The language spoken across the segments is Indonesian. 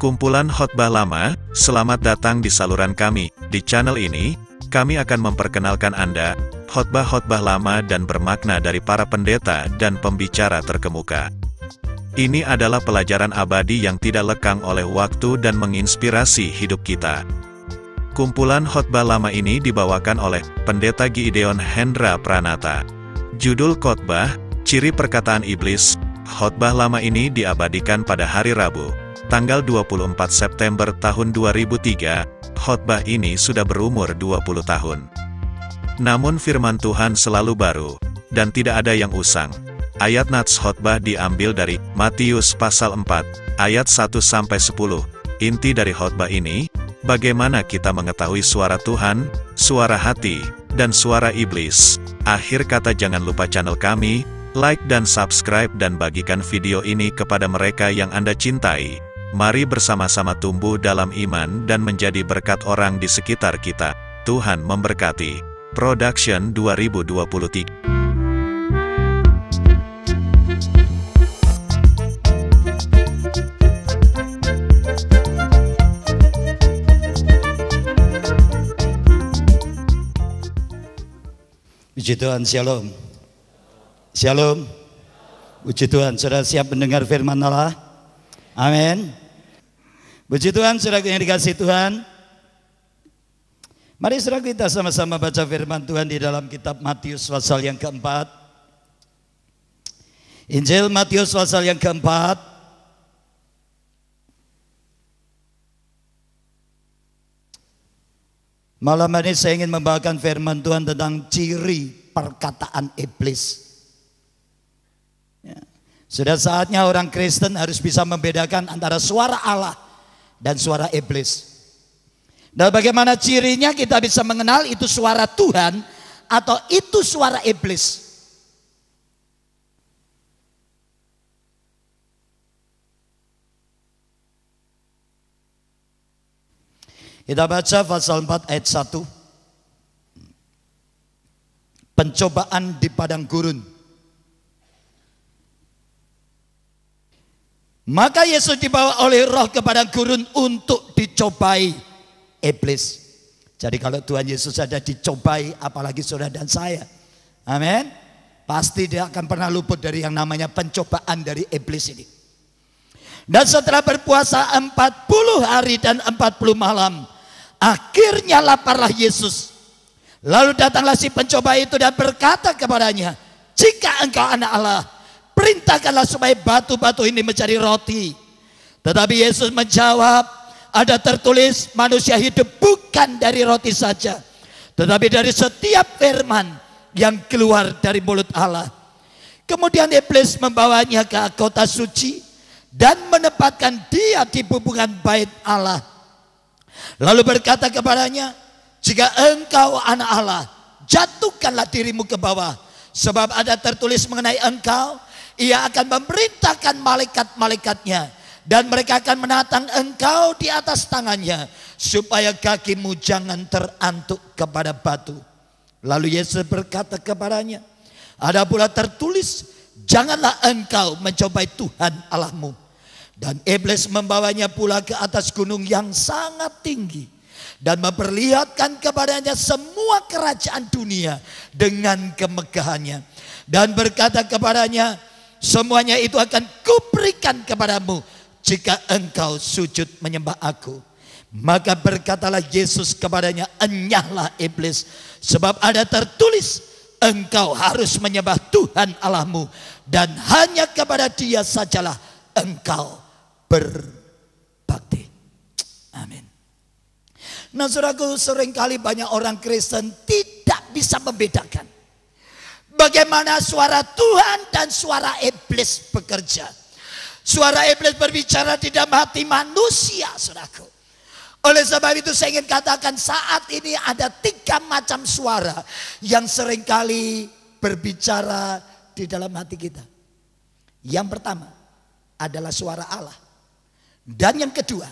Kumpulan khotbah lama, selamat datang di saluran kami. Di channel ini, kami akan memperkenalkan Anda, khotbah-khotbah lama dan bermakna dari para pendeta dan pembicara terkemuka. Ini adalah pelajaran abadi yang tidak lekang oleh waktu dan menginspirasi hidup kita. Kumpulan khotbah lama ini dibawakan oleh Pendeta Gideon Hendra Pranata. Judul khotbah, Ciri Perkataan Iblis. Khotbah lama ini diabadikan pada hari Rabu, tanggal 24 September tahun 2003, khotbah ini sudah berumur 20 tahun. Namun firman Tuhan selalu baru, dan tidak ada yang usang. Ayat nats khotbah diambil dari Matius pasal 4, ayat 1-10. Inti dari khotbah ini, bagaimana kita mengetahui suara Tuhan, suara hati, dan suara iblis. Akhir kata, jangan lupa channel kami, like dan subscribe dan bagikan video ini kepada mereka yang Anda cintai. Mari bersama-sama tumbuh dalam iman dan menjadi berkat orang di sekitar kita. Tuhan memberkati. Production 2023. Puji Tuhan, shalom. Shalom. Puji Tuhan, saudara siap mendengar firman Allah? Amin. Puji Tuhan, saudara yang dikasihi Tuhan. Mari saudara kita sama-sama baca firman Tuhan di dalam kitab Matius pasal yang keempat. Injil Matius pasal yang keempat. Malam ini saya ingin membawakan firman Tuhan tentang ciri perkataan iblis. Sudah saatnya orang Kristen harus bisa membedakan antara suara Allah dan suara iblis. Dan bagaimana cirinya kita bisa mengenal itu suara Tuhan atau itu suara iblis. Kita baca pasal 4 ayat 1. Pencobaan di padang gurun. Maka Yesus dibawa oleh Roh ke padang gurun untuk dicobai iblis. Jadi kalau Tuhan Yesus ada dicobai, apalagi saudara dan saya. Amin. Pasti dia akan pernah luput dari yang namanya pencobaan dari iblis ini. Dan setelah berpuasa 40 hari dan 40 malam, akhirnya laparlah Yesus. Lalu datanglah si pencoba itu dan berkata kepadanya, "Jika engkau anak Allah, perintahkanlah supaya batu-batu ini menjadi roti." Tetapi Yesus menjawab, "Ada tertulis, manusia hidup bukan dari roti saja, tetapi dari setiap firman yang keluar dari mulut Allah." Kemudian iblis membawanya ke kota suci dan menempatkan dia di hubungan bait Allah. Lalu berkata kepadanya, "Jika engkau anak Allah, jatuhkanlah dirimu ke bawah. Sebab ada tertulis mengenai engkau, Ia akan memerintahkan malaikat-malaikatnya, dan mereka akan menatang engkau di atas tangannya, supaya kakimu jangan terantuk kepada batu." Lalu Yesus berkata kepadanya, "Ada pula tertulis, janganlah engkau mencobai Tuhan Allahmu." Dan iblis membawanya pula ke atas gunung yang sangat tinggi, dan memperlihatkan kepadanya semua kerajaan dunia dengan kemegahannya, dan berkata kepadanya, "Semuanya itu akan kuberikan kepadamu jika engkau sujud menyembah aku." Maka berkatalah Yesus kepadanya, "Enyahlah iblis, sebab ada tertulis, engkau harus menyembah Tuhan Allahmu, dan hanya kepada Dia sajalah engkau berbakti." Amin. Nah saudaraku, seringkali banyak orang Kristen tidak bisa membedakan bagaimana suara Tuhan dan suara iblis bekerja. Suara iblis berbicara di dalam hati manusia, saudaraku. Oleh sebab itu saya ingin katakan saat ini ada 3 macam suara yang seringkali berbicara di dalam hati kita. Yang pertama adalah suara Allah. Dan yang kedua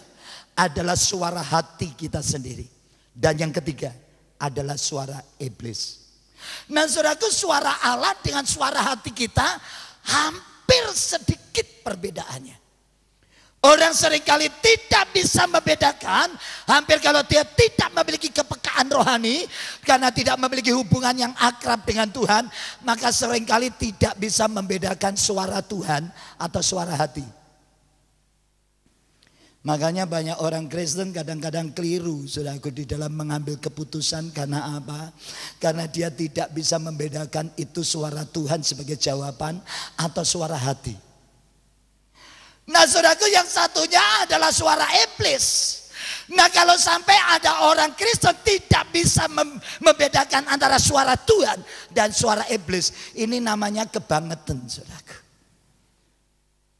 adalah suara hati kita sendiri. Dan yang ketiga adalah suara iblis. Nah saudaraku, suara Allah dengan suara hati kita hampir sedikit perbedaannya. Orang seringkali tidak bisa membedakan, hampir kalau dia tidak memiliki kepekaan rohani, karena tidak memiliki hubungan yang akrab dengan Tuhan, maka seringkali tidak bisa membedakan suara Tuhan atau suara hati. Makanya banyak orang Kristen kadang-kadang keliru, saudaraku, di dalam mengambil keputusan. Karena apa? Karena dia tidak bisa membedakan itu suara Tuhan sebagai jawaban atau suara hati. Nah, saudaraku, yang satunya adalah suara iblis. Nah, kalau sampai ada orang Kristen tidak bisa membedakan antara suara Tuhan dan suara iblis, ini namanya kebangetan, saudaraku.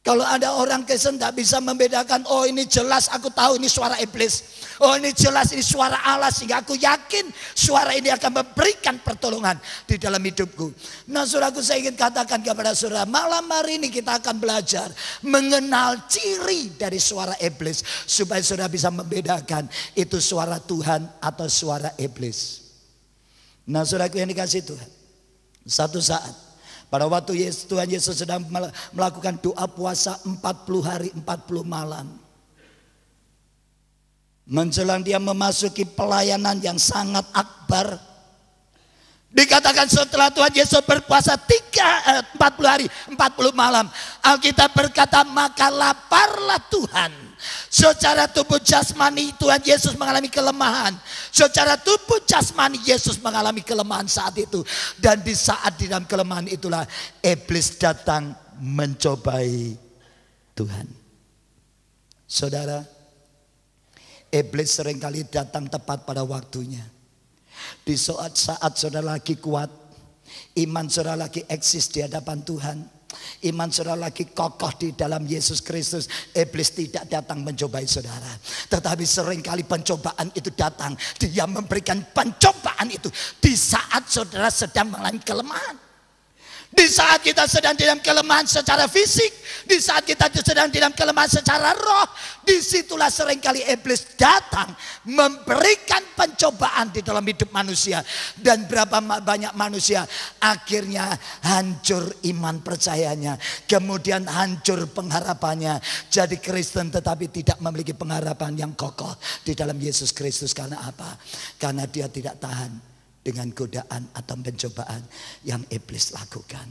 Kalau ada orang Kristen tidak bisa membedakan, oh ini jelas aku tahu ini suara iblis, oh ini jelas ini suara Allah, sehingga aku yakin suara ini akan memberikan pertolongan di dalam hidupku. Nah, saudaraku, saya ingin katakan kepada saudara, malam hari ini kita akan belajar mengenal ciri dari suara iblis, supaya saudara bisa membedakan itu suara Tuhan atau suara iblis. Nah, saudaraku yang dikasihi Tuhan, satu saat pada waktu Tuhan Yesus sedang melakukan doa puasa 40 hari 40 malam, menjelang dia memasuki pelayanan yang sangat akbar, dikatakan setelah Tuhan Yesus berpuasa 40 hari 40 malam, Alkitab berkata maka laparlah Tuhan. Secara tubuh jasmani Tuhan Yesus mengalami kelemahan. Secara tubuh jasmani Yesus mengalami kelemahan saat itu. Dan di saat di dalam kelemahan itulah iblis datang mencobai Tuhan. Saudara, iblis seringkali datang tepat pada waktunya. Di saat saudara lagi kuat, iman saudara lagi eksis di hadapan Tuhan, iman saudara lagi kokoh di dalam Yesus Kristus, iblis tidak datang mencobai saudara. Tetapi seringkali pencobaan itu datang, dia memberikan pencobaan itu di saat saudara sedang mengalami kelemahan. Di saat kita sedang dalam kelemahan secara fisik, di saat kita sedang dalam kelemahan secara roh, disitulah seringkali iblis datang memberikan pencobaan di dalam hidup manusia. Dan berapa banyak manusia akhirnya hancur iman percayanya, kemudian hancur pengharapannya. Jadi Kristen tetapi tidak memiliki pengharapan yang kokoh di dalam Yesus Kristus. Karena apa? Karena dia tidak tahan dengan godaan atau pencobaan yang iblis lakukan.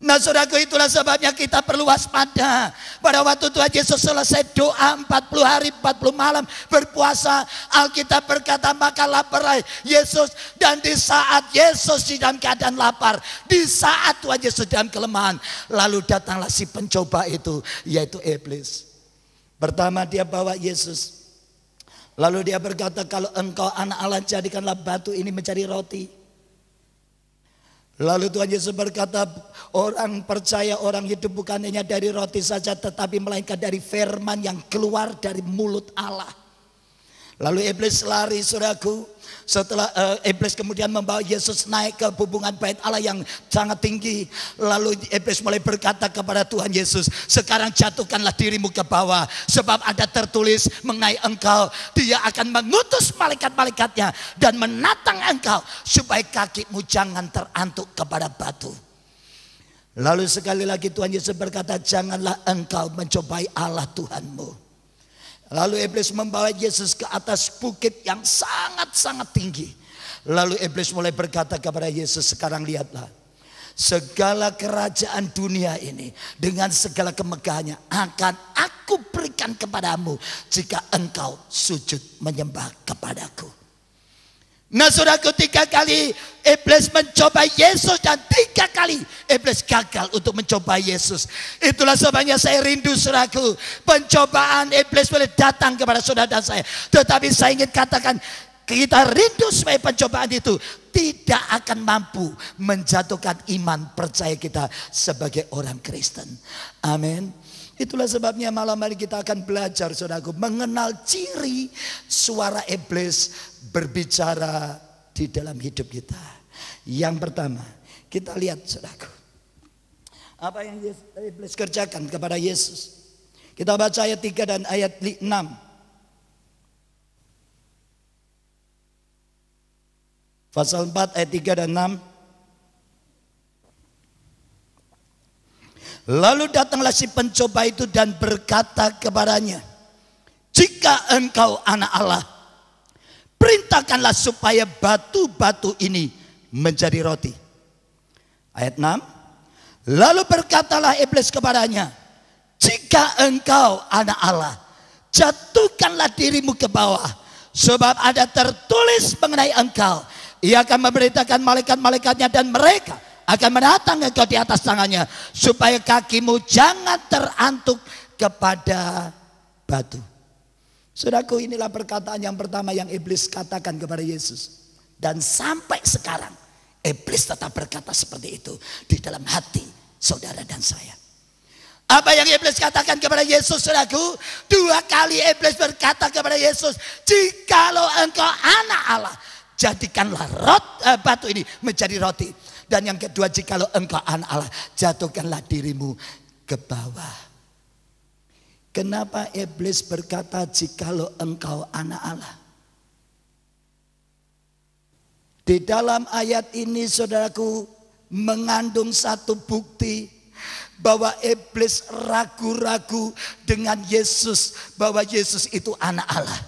Nah, saudaraku, itulah sebabnya kita perlu waspada. Pada waktu Tuhan Yesus selesai doa 40 hari 40 malam berpuasa, Alkitab berkata maka laparlah Yesus. Dan di saat Yesus di dalam keadaan lapar, di saat Tuhan Yesus dalam kelemahan, lalu datanglah si pencoba itu, yaitu iblis. Pertama dia bawa Yesus, lalu dia berkata, kalau engkau anak Allah, jadikanlah batu ini menjadi roti. Lalu Tuhan Yesus berkata, orang percaya orang hidup bukan hanya dari roti saja, tetapi melainkan dari firman yang keluar dari mulut Allah. Lalu iblis lari, saudaraku. Setelah iblis kemudian membawa Yesus naik ke hubungan bait Allah yang sangat tinggi. Lalu iblis mulai berkata kepada Tuhan Yesus, sekarang jatuhkanlah dirimu ke bawah, sebab ada tertulis mengenai engkau, dia akan mengutus malaikat-malaikatnya dan menatang engkau supaya kakimu jangan terantuk kepada batu. Lalu sekali lagi Tuhan Yesus berkata, janganlah engkau mencobai Allah Tuhanmu. Lalu iblis membawa Yesus ke atas bukit yang sangat-sangat tinggi. Lalu iblis mulai berkata kepada Yesus, sekarang lihatlah, segala kerajaan dunia ini dengan segala kemegahannya akan aku berikan kepadamu jika engkau sujud menyembah kepadaku. Nah, saudaraku, 3 kali iblis mencoba Yesus dan 3 kali iblis gagal untuk mencoba Yesus. Itulah sebabnya saya rindu, saudaraku, pencobaan iblis boleh datang kepada saudara dan saya. Tetapi saya ingin katakan, kita rindu supaya pencobaan itu tidak akan mampu menjatuhkan iman percaya kita sebagai orang Kristen. Amin. Itulah sebabnya malam hari kita akan belajar, saudaraku, mengenal ciri suara iblis berbicara di dalam hidup kita. Yang pertama, kita lihat, saudaraku, apa yang iblis kerjakan kepada Yesus. Kita baca ayat 3 dan ayat 6. Pasal 4 ayat 3 dan 6. Lalu datanglah si pencoba itu dan berkata kepadanya, jika engkau anak Allah, perintahkanlah supaya batu-batu ini menjadi roti. Ayat 6. Lalu berkatalah iblis kepadanya, jika engkau anak Allah, jatuhkanlah dirimu ke bawah, sebab ada tertulis mengenai engkau, ia akan memerintahkan malaikat-malaikatnya dan mereka akan menatang engkau di atas tangannya, supaya kakimu jangan terantuk kepada batu. Saudaraku, inilah perkataan yang pertama yang iblis katakan kepada Yesus. Dan sampai sekarang iblis tetap berkata seperti itu di dalam hati saudara dan saya. Apa yang iblis katakan kepada Yesus, saudaraku? 2 kali iblis berkata kepada Yesus, jikalau engkau anak Allah, jadikanlah batu ini menjadi roti. Dan yang kedua, jikalau engkau anak Allah, jatuhkanlah dirimu ke bawah. Kenapa iblis berkata jikalau engkau anak Allah? Di dalam ayat ini, saudaraku, mengandung satu bukti bahwa iblis ragu-ragu dengan Yesus, bahwa Yesus itu anak Allah.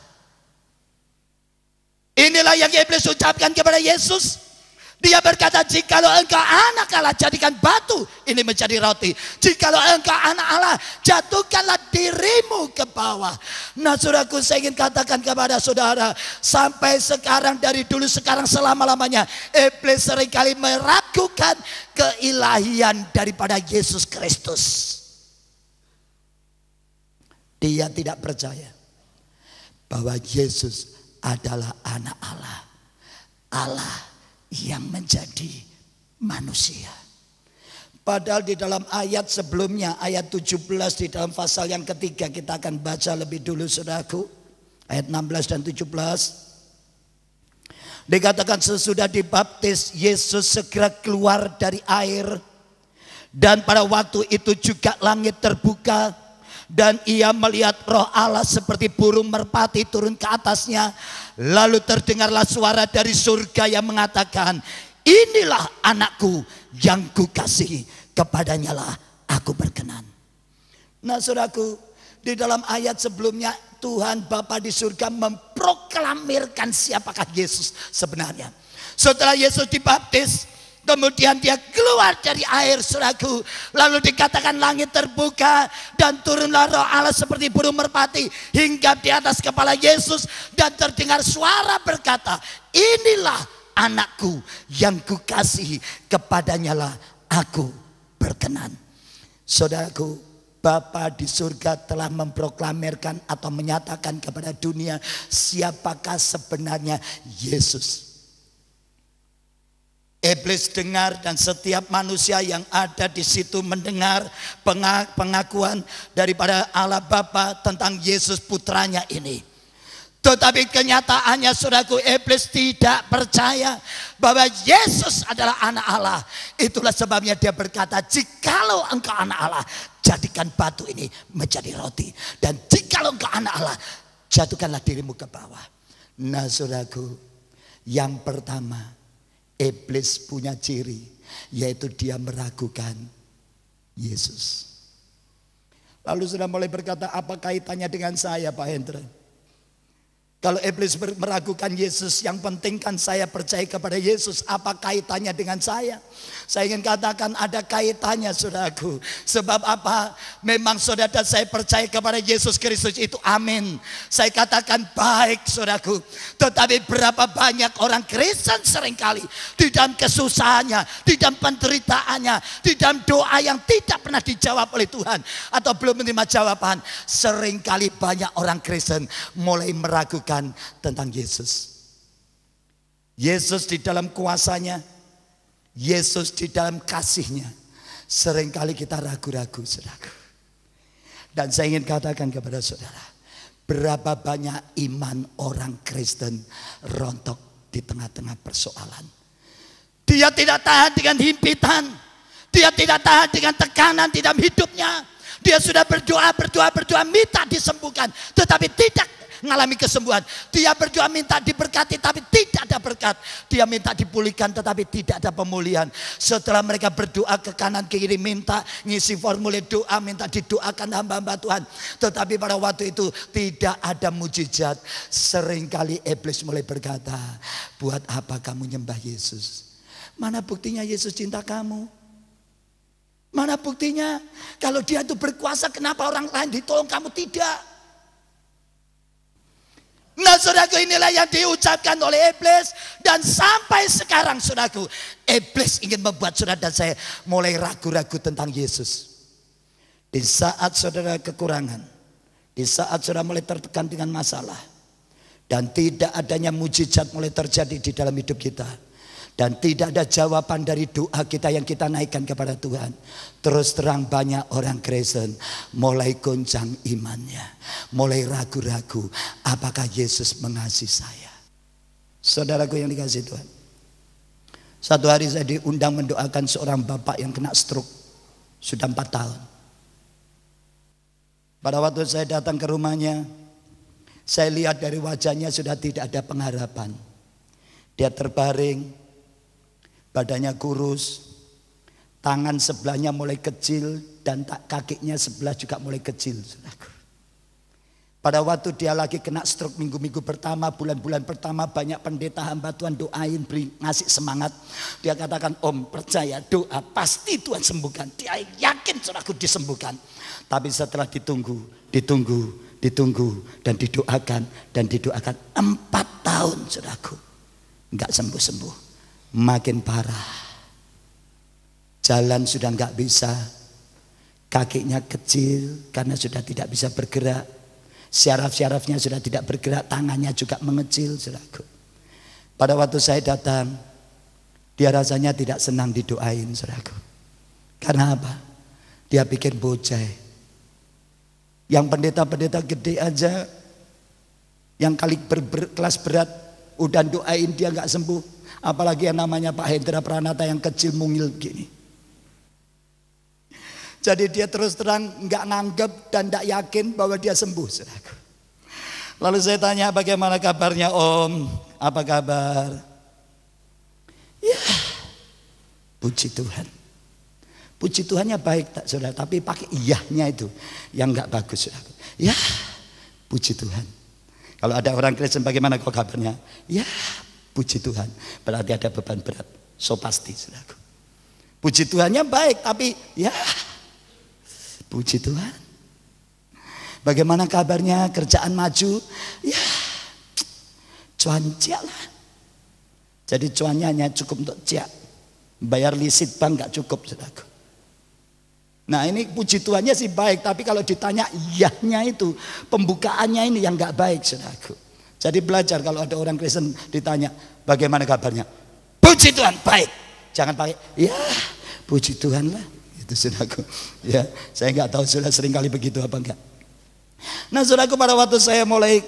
Inilah yang iblis ucapkan kepada Yesus. Dia berkata, jikalau engkau anak Allah, jadikan batu ini menjadi roti. Jikalau engkau anak Allah, jatuhkanlah dirimu ke bawah. Nah, saudaraku, saya ingin katakan kepada saudara, sampai sekarang, dari dulu sekarang selama-lamanya, iblis seringkali meragukan keilahian daripada Yesus Kristus. Dia tidak percaya bahwa Yesus adalah anak Allah, Allah yang menjadi manusia. Padahal di dalam ayat sebelumnya, ayat 17 di dalam pasal yang ketiga, kita akan baca lebih dulu, saudaraku, ayat 16 dan 17. Dikatakan sesudah dibaptis, Yesus segera keluar dari air, dan pada waktu itu juga langit terbuka, dan ia melihat Roh Allah seperti burung merpati turun ke atasnya. Lalu terdengarlah suara dari surga yang mengatakan, inilah anakku yang kukasihi, kepadanya lah aku berkenan. Nah, saudaraku, di dalam ayat sebelumnya Tuhan Bapa di surga memproklamirkan siapakah Yesus sebenarnya. Setelah Yesus dibaptis, kemudian dia keluar dari air, saudaraku. Lalu dikatakan langit terbuka dan turunlah Roh Allah seperti burung merpati hingga di atas kepala Yesus, dan terdengar suara berkata, inilah anakku yang kukasihi, kepadanya lah aku berkenan. Saudaraku, Bapa di surga telah memproklamirkan atau menyatakan kepada dunia siapakah sebenarnya Yesus. Iblis dengar, dan setiap manusia yang ada di situ mendengar pengakuan daripada Allah Bapa tentang Yesus putranya ini. Tetapi kenyataannya, saudaraku, iblis tidak percaya bahwa Yesus adalah anak Allah. Itulah sebabnya dia berkata, jikalau engkau anak Allah, jadikan batu ini menjadi roti. Dan jikalau engkau anak Allah, jatuhkanlah dirimu ke bawah. Nah, saudaraku, yang pertama, iblis punya ciri, yaitu dia meragukan Yesus. Lalu sudah mulai berkata, apa kaitannya dengan saya, Pak Hendra? Kalau iblis meragukan Yesus, yang penting kan saya percaya kepada Yesus. Apa kaitannya dengan saya? Saya ingin katakan ada kaitannya, saudaraku. Sebab apa? Memang saudara dan saya percaya kepada Yesus Kristus itu, amin. Saya katakan baik, saudaraku. Tetapi berapa banyak orang Kristen seringkali di dalam kesusahannya, di dalam penderitaannya, di dalam doa yang tidak pernah dijawab oleh Tuhan, atau belum menerima jawaban. Seringkali banyak orang Kristen mulai meragukan tentang Yesus. Yesus di dalam kuasanya, Yesus di dalam kasihnya. Seringkali kita ragu-ragu, saudara. Dan saya ingin katakan kepada saudara, berapa banyak iman orang Kristen rontok di tengah-tengah persoalan. Dia tidak tahan dengan himpitan, dia tidak tahan dengan tekanan di dalam hidupnya. Dia sudah berdoa, minta disembuhkan, tetapi tidak mengalami kesembuhan. Dia berdoa minta diberkati tapi tidak ada berkat. Dia minta dipulihkan tetapi tidak ada pemulihan. Setelah mereka berdoa ke kanan ke kiri, minta ngisi formulir doa, minta didoakan hamba-hamba Tuhan. Tetapi pada waktu itu tidak ada mujizat. Seringkali iblis mulai berkata, buat apa kamu nyembah Yesus? Mana buktinya Yesus cinta kamu? Mana buktinya? Kalau dia itu berkuasa, kenapa orang lain ditolong, kamu tidak? Nah saudaraku, inilah yang diucapkan oleh iblis. Dan sampai sekarang saudaraku, iblis ingin membuat saudara dan saya mulai ragu-ragu tentang Yesus. Di saat saudara kekurangan, di saat saudara mulai tertekan dengan masalah, dan tidak adanya mujizat mulai terjadi di dalam hidup kita, dan tidak ada jawaban dari doa kita yang kita naikkan kepada Tuhan, terus terang banyak orang Kristen mulai goncang imannya, mulai ragu-ragu, apakah Yesus mengasihi saya? Saudaraku yang dikasihi Tuhan, satu hari saya diundang mendoakan seorang bapak yang kena stroke sudah 4 tahun. Pada waktu saya datang ke rumahnya, saya lihat dari wajahnya sudah tidak ada pengharapan. Dia terbaring, badannya kurus, tangan sebelahnya mulai kecil, dan kakinya sebelah juga mulai kecil. Pada waktu dia lagi kena stroke minggu-minggu pertama, bulan-bulan pertama, banyak pendeta hamba Tuhan doain, beri, ngasih semangat. Dia katakan, Om percaya doa pasti Tuhan sembuhkan. Dia yakin saudaraku disembuhkan. Tapi setelah ditunggu dan didoakan 4 tahun saudaraku, enggak sembuh-sembuh, makin parah. Jalan sudah enggak bisa, kakinya kecil karena sudah tidak bisa bergerak, syaraf-syarafnya sudah tidak bergerak, tangannya juga mengecil saudaraku. Pada waktu saya datang, dia rasanya tidak senang didoain saudaraku. Karena apa? Dia pikir bocah. Yang pendeta-pendeta gede aja, yang kali berkelas berat, udah doain dia nggak sembuh. Apalagi yang namanya Pak Hendra Pranata yang kecil mungil gini. Jadi dia terus terang nggak nganggap dan nggak yakin bahwa dia sembuh. Lalu saya tanya, bagaimana kabarnya Om? Apa kabar? Ya, puji Tuhan. Puji Tuhannya baik tak saudara, tapi pakai iyahnya itu yang nggak bagus saudara. Ya, puji Tuhan. Kalau ada orang Kristen, bagaimana kok kabarnya? Ya, puji Tuhan. Berarti ada beban berat, so pasti saudara. Puji Tuhannya baik, tapi ya, puji Tuhan. Bagaimana kabarnya, kerjaan maju? Ya, cuan-ciak lah. Jadi cuannya hanya cukup untuk ciak. Bayar listrik bank nggak cukup saudara. Nah ini puji Tuhannya sih baik, tapi kalau ditanya iyahnya itu, pembukaannya ini yang gak baik saudaraku. Jadi belajar kalau ada orang Kristen ditanya bagaimana kabarnya, puji Tuhan baik. Jangan pakai ya puji Tuhan lah, itu saudaraku. Ya, saya gak tahu saudara sering kali begitu apa enggak. Nah saudaraku, pada waktu saya mulai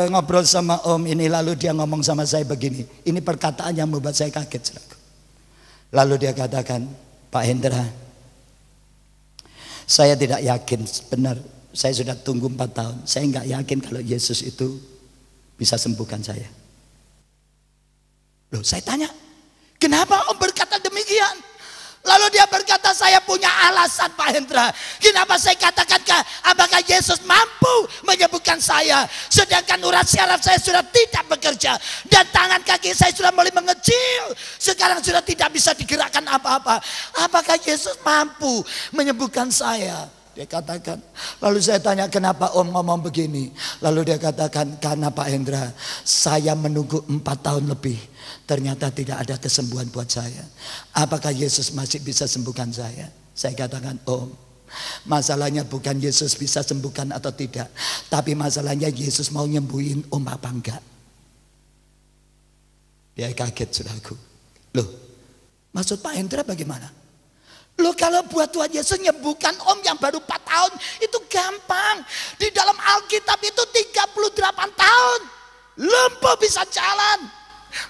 ngobrol sama Om ini, lalu dia ngomong sama saya begini. Ini perkataan yang membuat saya kaget saudaraku. Lalu dia katakan, Pak Hendra, saya tidak yakin benar, saya sudah tunggu 4 tahun. Saya nggak yakin kalau Yesus itu bisa sembuhkan saya. Loh, saya tanya, kenapa Om berkata demikian? Lalu dia berkata, saya punya alasan Pak Hendra. Kenapa saya katakan, apakah Yesus mampu menyembuhkan saya? Sedangkan urat syaraf saya sudah tidak bekerja. Dan tangan kaki saya sudah mulai mengecil. Sekarang sudah tidak bisa digerakkan apa-apa. Apakah Yesus mampu menyembuhkan saya? Dia katakan. Lalu saya tanya, kenapa Om ngomong begini? Lalu dia katakan, karena Pak Hendra, saya menunggu 4 tahun lebih. Ternyata tidak ada kesembuhan buat saya. Apakah Yesus masih bisa sembuhkan saya? Saya katakan, Om, masalahnya bukan Yesus bisa sembuhkan atau tidak, tapi masalahnya Yesus mau nyembuhin Om apa enggak. Dia kaget saudaraku. Loh, maksud Pak Hendra bagaimana? Loh, kalau buat Tuhan Yesus nyembuhkan Om yang baru 4 tahun itu gampang. Di dalam Alkitab itu 38 tahun lumpuh bisa jalan.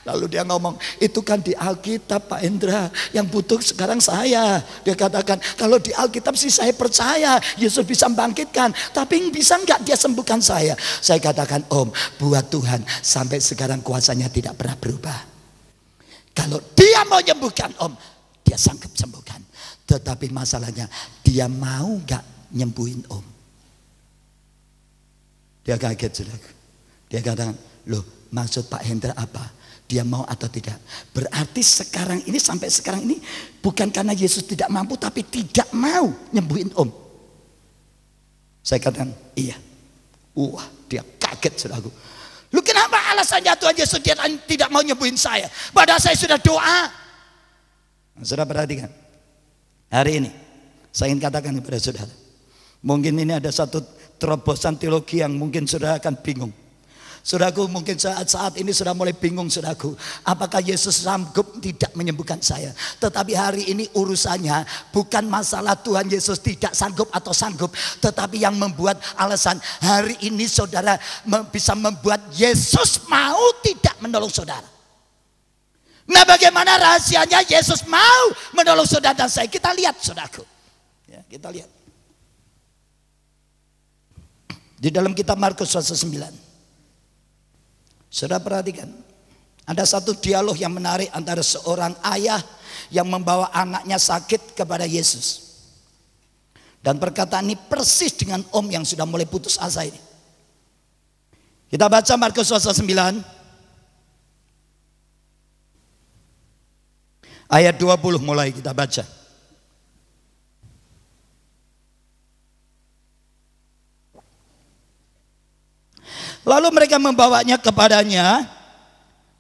Lalu dia ngomong, itu kan di Alkitab Pak Hendra, yang butuh sekarang saya. Dia katakan, kalau di Alkitab sih saya percaya Yesus bisa bangkitkan, tapi bisa enggak dia sembuhkan saya? Saya katakan, Om, buat Tuhan sampai sekarang kuasanya tidak pernah berubah. Kalau dia mau nyembuhkan Om, dia sanggup sembuhkan. Tetapi masalahnya, dia mau enggak nyembuhin Om? Dia kaget, saudara. Dia katakan, loh maksud Pak Hendra apa? Dia mau atau tidak? Berarti sekarang ini, sampai sekarang ini bukan karena Yesus tidak mampu, tapi tidak mau nyembuhin Om. Saya katakan, iya. Wah, dia kaget, saudaraku. Lu kenapa alasannya Tuhan Yesus dia tidak mau nyembuhin saya? Padahal saya sudah doa. Nah, saudara perhatikan. Hari ini saya ingin katakan kepada saudara, mungkin ini ada satu terobosan teologi yang mungkin saudara akan bingung. Saudaraku, mungkin saat ini sudah mulai bingung, saudaraku, apakah Yesus sanggup tidak menyembuhkan saya? Tetapi hari ini urusannya bukan masalah Tuhan Yesus tidak sanggup atau sanggup, tetapi yang membuat alasan hari ini saudara bisa membuat Yesus mau tidak menolong saudara. Nah, bagaimana rahasianya Yesus mau menolong saudara dan saya? Kita lihat, saudaraku. Ya, kita lihat. Di dalam kitab Markus pasal 9. Saudara perhatikan, ada satu dialog yang menarik antara seorang ayah yang membawa anaknya sakit kepada Yesus. Dan perkataan ini persis dengan Om yang sudah mulai putus asa ini. Kita baca Markus pasal 9 ayat 20 mulai kita baca. Lalu mereka membawanya kepadanya,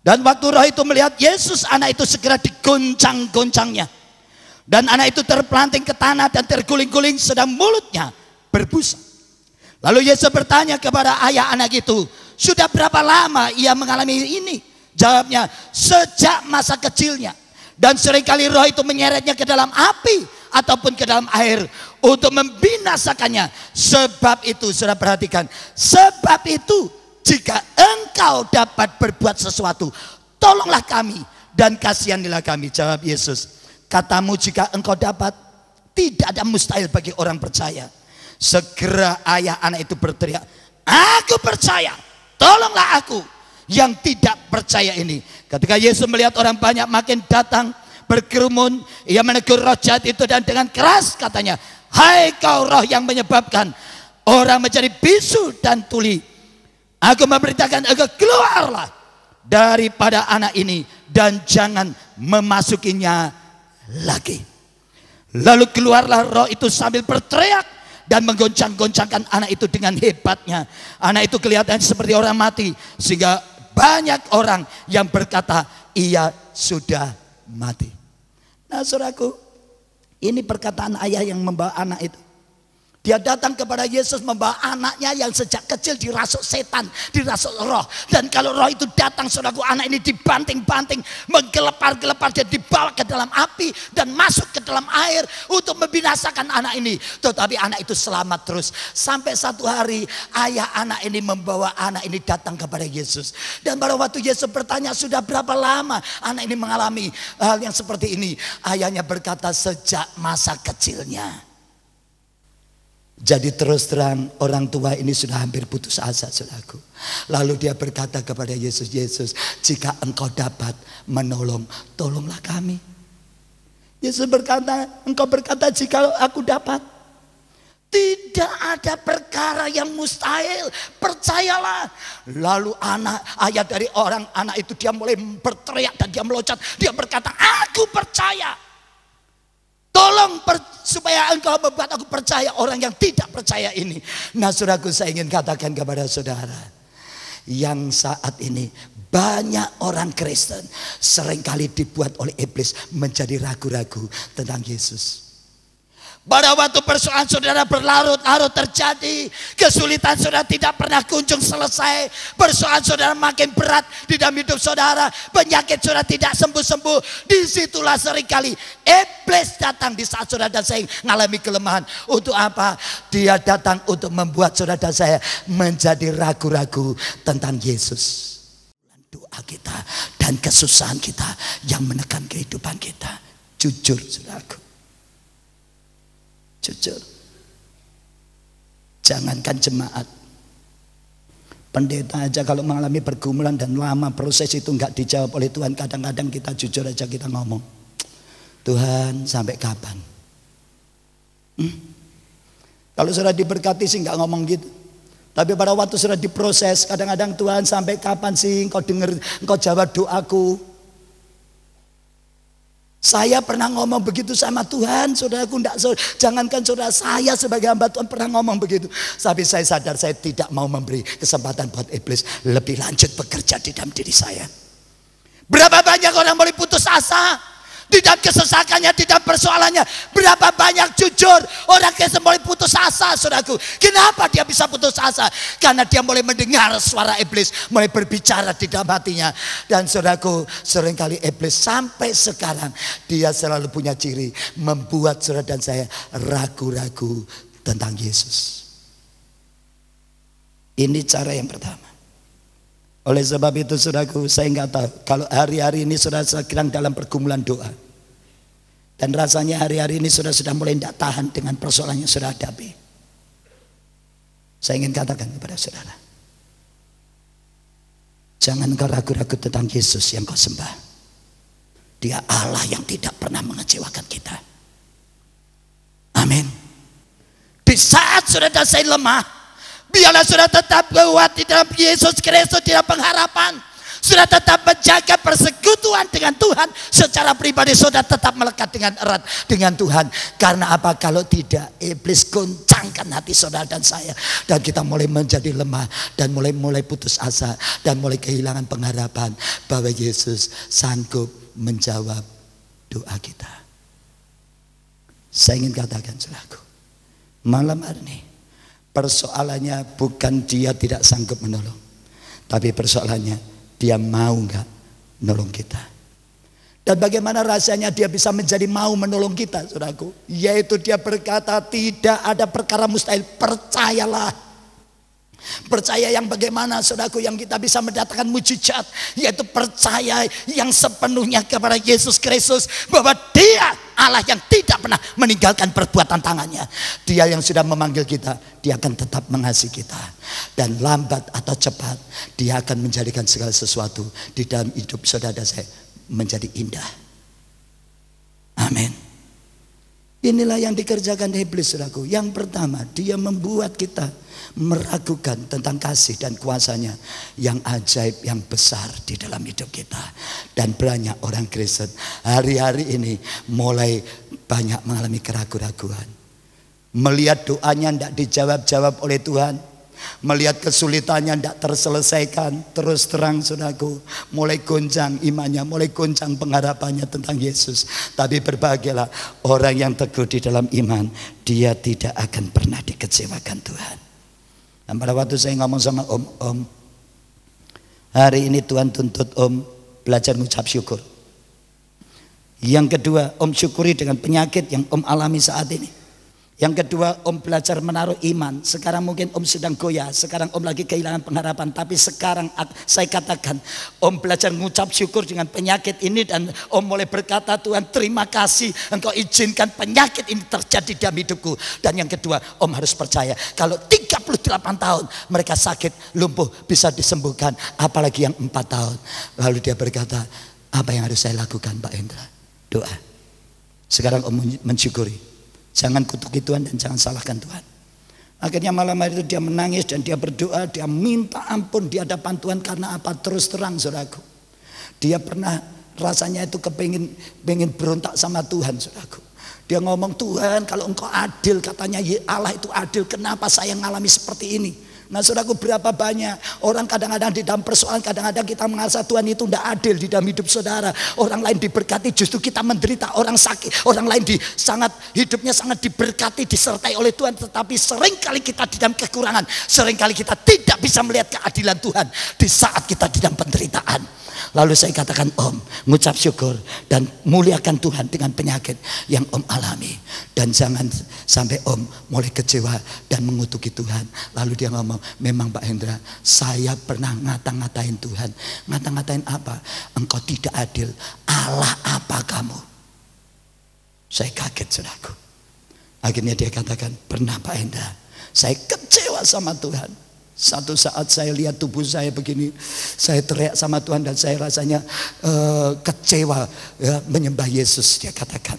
dan waktu roh itu melihat Yesus, anak itu segera diguncang-guncangnya, dan anak itu terpelanting ke tanah dan terguling-guling sedang mulutnya berbusa. Lalu Yesus bertanya kepada ayah anak itu, sudah berapa lama ia mengalami ini? Jawabnya, sejak masa kecilnya, dan seringkali roh itu menyeretnya ke dalam api ataupun ke dalam air untuk membinasakannya. Sebab itu, saudara perhatikan, sebab itu jika engkau dapat berbuat sesuatu, tolonglah kami dan kasihanilah kami. Jawab Yesus, katamu jika engkau dapat, tidak ada mustahil bagi orang percaya. Segera ayah anak itu berteriak, aku percaya, tolonglah aku yang tidak percaya ini. Ketika Yesus melihat orang banyak makin datang berkerumun, ia menegur roh jahat itu dan dengan keras katanya, hai kau roh yang menyebabkan orang menjadi bisu dan tuli, aku memberitakan engkau keluarlah daripada anak ini dan jangan memasukinya lagi. Lalu keluarlah roh itu sambil berteriak dan menggoncang-goncangkan anak itu dengan hebatnya. Anak itu kelihatan seperti orang mati, sehingga banyak orang yang berkata ia sudah mati. Nah, saudaraku, ini perkataan ayah yang membawa anak itu. Dia datang kepada Yesus membawa anaknya yang sejak kecil dirasuk setan, dirasuk roh. Dan kalau roh itu datang, saudaraku, anak ini dibanting-banting, menggelepar-gelepar, dia dibawa ke dalam api dan masuk ke dalam air untuk membinasakan anak ini. Tetapi anak itu selamat terus. Sampai satu hari ayah anak ini membawa anak ini datang kepada Yesus. Dan pada waktu Yesus bertanya, sudah berapa lama anak ini mengalami hal yang seperti ini? Ayahnya berkata, sejak masa kecilnya. Jadi terus terang orang tua ini sudah hampir putus asa, saudaraku. Lalu dia berkata kepada Yesus, Yesus, jika engkau dapat menolong, tolonglah kami. Yesus berkata, engkau berkata jika aku dapat. Tidak ada perkara yang mustahil, percayalah. Lalu ayah dari anak itu dia mulai berteriak dan dia meloncat. Dia berkata, aku percaya. Tolong supaya engkau membuat aku percaya orang yang tidak percaya ini. Nah, saudaraku, saya ingin katakan kepada saudara, yang saat ini banyak orang Kristen seringkali dibuat oleh iblis menjadi ragu-ragu tentang Yesus. Pada waktu persoalan saudara berlarut-larut terjadi, kesulitan saudara tidak pernah kunjung selesai, persoalan saudara makin berat di dalam hidup saudara, penyakit saudara tidak sembuh-sembuh, disitulah seringkali iblis datang di saat saudara dan saya mengalami kelemahan. Untuk apa? Dia datang untuk membuat saudara dan saya menjadi ragu-ragu tentang Yesus. Doa kita dan kesusahan kita yang menekan kehidupan kita. Jujur saudaraku. Jujur. Jangankan jemaat, pendeta aja kalau mengalami pergumulan dan lama proses itu nggak dijawab oleh Tuhan, kadang-kadang kita jujur aja kita ngomong, Tuhan sampai kapan? Kalau sudah diberkati sih nggak ngomong gitu. Tapi pada waktu sudah diproses, kadang-kadang Tuhan sampai kapan sih engkau dengar, engkau jawab doaku? Saya pernah ngomong begitu sama Tuhan, saudaraku, jangankan saudara, saya sebagai hamba Tuhan pernah ngomong begitu. Tapi saya sadar saya tidak mau memberi kesempatan buat iblis lebih lanjut bekerja di dalam diri saya. Berapa banyak orang mulai putus asa di dalam kesesakannya, di dalam persoalannya. Berapa banyak jujur orang Kristen mulai putus asa, saudaraku. Kenapa dia bisa putus asa? Karena dia mulai mendengar suara iblis, mulai berbicara di dalam hatinya. Dan saudaraku, seringkali iblis sampai sekarang dia selalu punya ciri membuat saudara dan saya ragu-ragu tentang Yesus. Ini cara yang pertama. Oleh sebab itu saudaraku, saya nggak tahu kalau hari-hari ini saudara sedang dalam pergumulan doa, dan rasanya hari-hari ini saudara sudah mulai tidak tahan dengan persoalan yang saudara hadapi. Saya ingin katakan kepada saudara, jangan kau ragu-ragu tentang Yesus yang kau sembah. Dia Allah yang tidak pernah mengecewakan kita. Amin. Di saat saudara dan saya lemah, biarlah saudara tetap kuat di dalam Yesus Kristus, di dalam pengharapan. Saudara tetap menjaga persekutuan dengan Tuhan. Secara pribadi saudara tetap melekat dengan erat dengan Tuhan. Karena apa? Kalau tidak, iblis goncangkan hati saudara dan saya. Dan kita mulai menjadi lemah. Dan mulai putus asa. Dan mulai kehilangan pengharapan bahwa Yesus sanggup menjawab doa kita. Saya ingin katakan saudaraku, malam hari ini persoalannya bukan dia tidak sanggup menolong, tapi persoalannya dia mau nggak menolong kita. Dan bagaimana rasanya dia bisa menjadi mau menolong kita, saudaraku? Yaitu dia berkata tidak ada perkara mustahil, percayalah. Percaya yang bagaimana, saudaraku? Yang kita bisa mendatangkan mujizat, yaitu percaya yang sepenuhnya kepada Yesus Kristus, bahwa dia Allah yang tidak pernah meninggalkan perbuatan tangannya. Dia yang sudah memanggil kita, dia akan tetap mengasihi kita. Dan lambat atau cepat, dia akan menjadikan segala sesuatu di dalam hidup saudara dan saya menjadi indah. Amin. Inilah yang dikerjakan iblis, saudaraku. Yang pertama, dia membuat kita meragukan tentang kasih dan kuasanya yang ajaib, yang besar di dalam hidup kita. Dan banyak orang Kristen hari-hari ini mulai banyak mengalami keraguan-raguan. Melihat doanya tidak dijawab-jawab oleh Tuhan, melihat kesulitannya tidak terselesaikan, terus terang saudaraku, mulai goncang imannya, mulai goncang pengharapannya tentang Yesus. Tapi berbahagialah orang yang teguh di dalam iman, dia tidak akan pernah dikecewakan Tuhan. Dan pada waktu saya ngomong sama Om, hari ini Tuhan tuntut Om belajar mengucap syukur. Yang kedua, Om syukuri dengan penyakit yang Om alami saat ini. Yang kedua, Om belajar menaruh iman. Sekarang mungkin Om sedang goyah, sekarang Om lagi kehilangan pengharapan. Tapi sekarang saya katakan, Om belajar mengucap syukur dengan penyakit ini. Dan Om mulai berkata, Tuhan terima kasih Engkau izinkan penyakit ini terjadi dalam hidupku. Dan yang kedua, Om harus percaya, kalau 38 tahun mereka sakit, lumpuh bisa disembuhkan, apalagi yang 4 tahun. Lalu dia berkata, apa yang harus saya lakukan Pak Hendra? Doa. Sekarang Om mensyukuri. Jangan kutuki Tuhan dan jangan salahkan Tuhan. Akhirnya malam hari itu dia menangis dan dia berdoa, dia minta ampun di hadapan Tuhan. Karena apa? Terus terang saudaraku, dia pernah rasanya itu pengen berontak sama Tuhan, saudaraku. Dia ngomong, Tuhan kalau Engkau adil, katanya Allah itu adil, kenapa saya ngalami seperti ini? Nah saudaraku, berapa banyak orang kadang-kadang di dalam persoalan, kadang-kadang kita merasa Tuhan itu tidak adil di dalam hidup saudara. Orang lain diberkati, justru kita menderita. Orang sakit, orang lain hidupnya sangat diberkati, disertai oleh Tuhan. Tetapi seringkali kita di dalam kekurangan, seringkali kita tidak bisa melihat keadilan Tuhan di saat kita di dalam penderitaan. Lalu saya katakan Om, ngucap syukur dan muliakan Tuhan dengan penyakit yang Om alami. Dan jangan sampai Om mulai kecewa dan mengutuki Tuhan. Lalu dia ngomong, memang Pak Hendra, saya pernah ngata-ngatain Tuhan. Ngata-ngatain apa? Engkau tidak adil. Allah apa kamu? Saya kaget, saudaraku. Akhirnya dia katakan, pernah Pak Hendra, saya kecewa sama Tuhan. Satu saat saya lihat tubuh saya begini, saya teriak sama Tuhan dan saya rasanya kecewa ya, menyembah Yesus, dia katakan.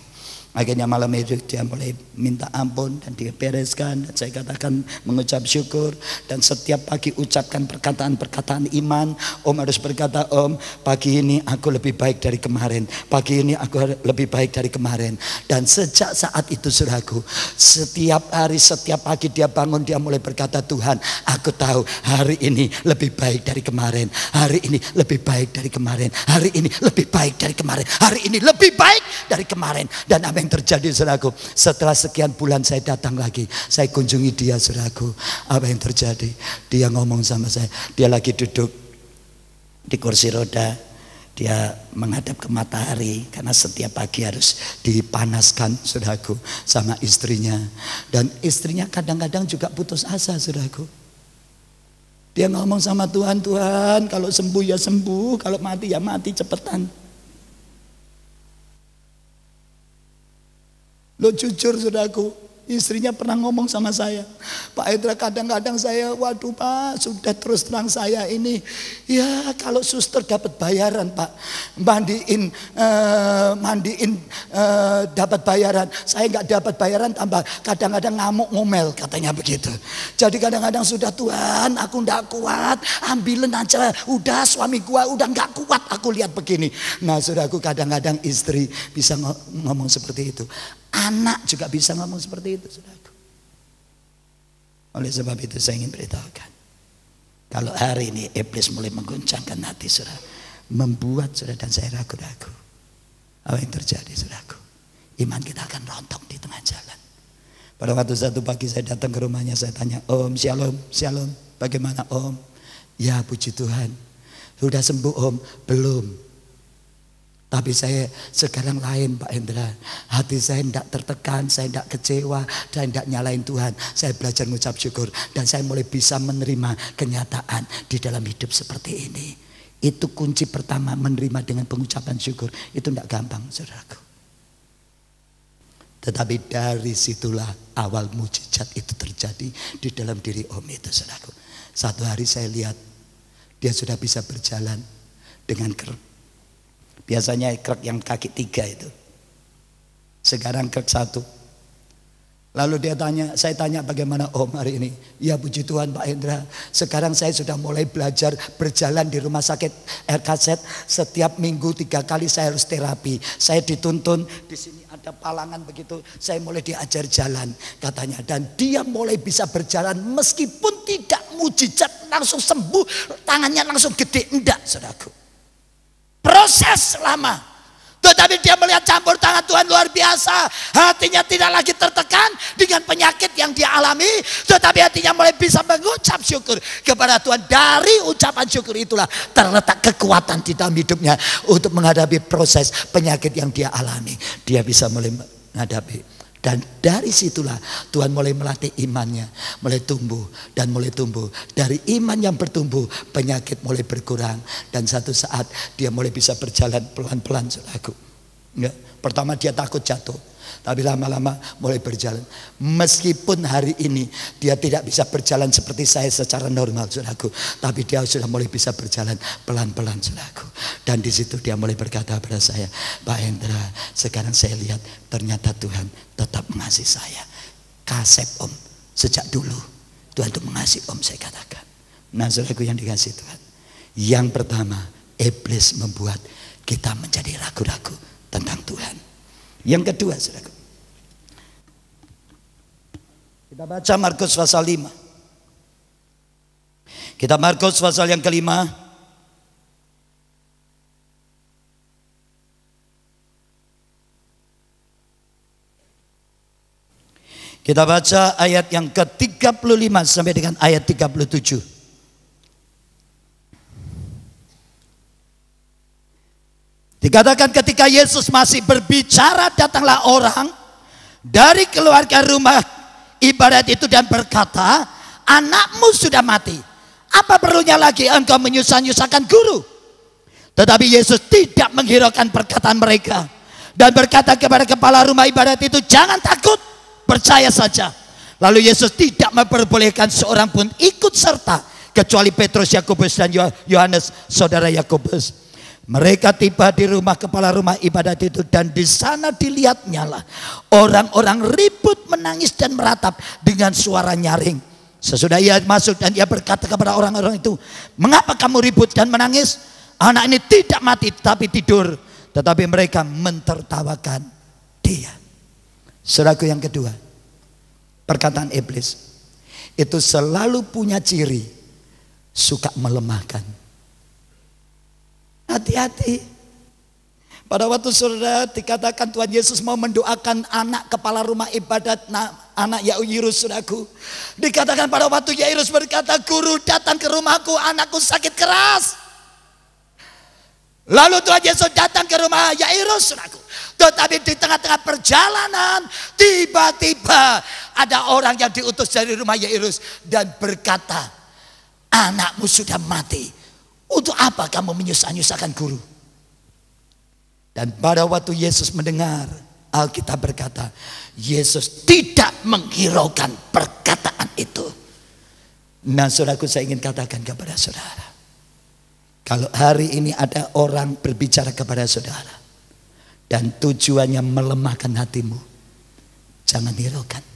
Akhirnya malam itu dia mulai minta ampun dan dia bereskan. Dan saya katakan mengucap syukur. Dan setiap pagi ucapkan perkataan-perkataan iman. Om harus berkata, Om, pagi ini aku lebih baik dari kemarin. Pagi ini aku lebih baik dari kemarin. Dan sejak saat itu saudaraku, setiap hari, setiap pagi dia bangun, dia mulai berkata, Tuhan, aku tahu hari ini lebih baik dari kemarin. Hari ini lebih baik dari kemarin. Hari ini lebih baik dari kemarin. Hari ini lebih baik dari kemarin. Dan apa yang terjadi saudaraku, setelah sekian bulan saya datang lagi, saya kunjungi dia saudaraku. Apa yang terjadi? Dia ngomong sama saya, dia lagi duduk di kursi roda, dia menghadap ke matahari karena setiap pagi harus dipanaskan saudaraku sama istrinya. Dan istrinya kadang-kadang juga putus asa saudaraku. Dia ngomong sama Tuhan, Tuhan kalau sembuh ya sembuh, kalau mati ya mati cepetan. Lo jujur saudaraku, istrinya pernah ngomong sama saya, Pak Hendra kadang-kadang saya, waduh Pak, sudah terus terang saya ini, ya kalau suster dapat bayaran Pak, mandiin dapat bayaran, saya nggak dapat bayaran tambah kadang-kadang ngamuk ngomel katanya begitu. Jadi kadang-kadang sudah Tuhan, aku nggak kuat, ambilin aja, udah suami gua udah nggak kuat, aku lihat begini. Nah saudaraku, kadang-kadang istri bisa ngomong seperti itu. Anak juga bisa ngomong seperti itu saudaraku. Oleh sebab itu saya ingin beritahukan, kalau hari ini iblis mulai mengguncangkan hati saudara, membuat saudara dan saya ragu-ragu, apa yang terjadi saudaraku? Iman kita akan rontok di tengah jalan. Pada waktu satu pagi saya datang ke rumahnya, saya tanya, Om, shalom, shalom, bagaimana Om? Ya puji Tuhan. Sudah sembuh Om? Belum. Tapi saya sekarang lain Pak Hendra. Hati saya tidak tertekan, saya tidak kecewa, saya tidak nyalain Tuhan. Saya belajar mengucap syukur dan saya mulai bisa menerima kenyataan di dalam hidup seperti ini. Itu kunci pertama, menerima dengan pengucapan syukur. Itu tidak gampang saudaraku. Tetapi dari situlah awal mujizat itu terjadi di dalam diri Om itu saudaraku. Satu hari saya lihat dia sudah bisa berjalan dengan biasanya krek yang kaki 3 itu. Sekarang krek 1. Lalu saya tanya bagaimana Om hari ini? Ya puji Tuhan Pak Hendra. Sekarang saya sudah mulai belajar berjalan di rumah sakit RKZ. Setiap minggu 3 kali saya harus terapi. Saya dituntun, di sini ada palangan begitu. Saya mulai diajar jalan katanya. Dan dia mulai bisa berjalan meskipun tidak mujizat langsung sembuh. Tangannya langsung gede. Enggak saudaraku. Proses lama, tetapi dia melihat campur tangan Tuhan luar biasa. Hatinya tidak lagi tertekan dengan penyakit yang dia alami, tetapi hatinya mulai bisa mengucap syukur kepada Tuhan. Dari ucapan syukur itulah terletak kekuatan di dalam hidupnya untuk menghadapi proses penyakit yang dia alami. Dia bisa mulai menghadapi. Dan dari situlah Tuhan mulai melatih imannya, mulai tumbuh dan mulai tumbuh. Dari iman yang bertumbuh, penyakit mulai berkurang. Dan satu saat dia mulai bisa berjalan pelan-pelan saudaraku. Ya, pertama dia takut jatuh, tapi lama-lama mulai berjalan. Meskipun hari ini dia tidak bisa berjalan seperti saya secara normal saudaraku, tapi dia sudah mulai bisa berjalan pelan-pelan saudaraku. Dan di situ dia mulai berkata pada saya, Pak Hendra, sekarang saya lihat ternyata Tuhan tetap mengasihi saya. Kasep Om, sejak dulu Tuhan itu mengasihi Om, saya katakan. Nah saudaraku yang dikasihi Tuhan, yang pertama, iblis membuat kita menjadi ragu-ragu tentang Tuhan. Yang kedua saudaraku, kita baca Markus pasal 5. Kita Markus pasal yang kelima. Kita baca ayat yang ke-35 sampai dengan ayat 37. Dikatakan ketika Yesus masih berbicara, datanglah orang dari keluarga rumah ibadat itu dan berkata, anakmu sudah mati. Apa perlunya lagi engkau menyusah-nyusahkan guru? Tetapi Yesus tidak menghiraukan perkataan mereka dan berkata kepada kepala rumah ibadat itu, jangan takut, percaya saja. Lalu Yesus tidak memperbolehkan seorang pun ikut serta kecuali Petrus, Yakobus dan Yohanes, saudara Yakobus. Mereka tiba di rumah kepala rumah ibadat itu dan di sana dilihatnya lah orang-orang ribut, menangis dan meratap dengan suara nyaring. Sesudah ia masuk dan ia berkata kepada orang-orang itu, mengapa kamu ribut dan menangis? Anak ini tidak mati tapi tidur. Tetapi mereka mentertawakan dia. Saudaraku, yang kedua, perkataan iblis itu selalu punya ciri suka melemahkan. Hati-hati. Pada waktu saudara dikatakan Tuhan Yesus mau mendoakan anak kepala rumah ibadat, anak Yairus, saudaraku. Dikatakan pada waktu Yairus berkata, guru datang ke rumahku, anakku sakit keras. Lalu Tuhan Yesus datang ke rumah Yairus, saudaraku. Tetapi di tengah-tengah perjalanan, tiba-tiba ada orang yang diutus dari rumah Yairus dan berkata, anakmu sudah mati. Untuk apa kamu menyusah-nyusahkan guru? Dan pada waktu Yesus mendengar, Alkitab berkata, Yesus tidak menghiraukan perkataan itu. Nah, saudaraku, saya ingin katakan kepada saudara, kalau hari ini ada orang berbicara kepada saudara dan tujuannya melemahkan hatimu, jangan hiraukan.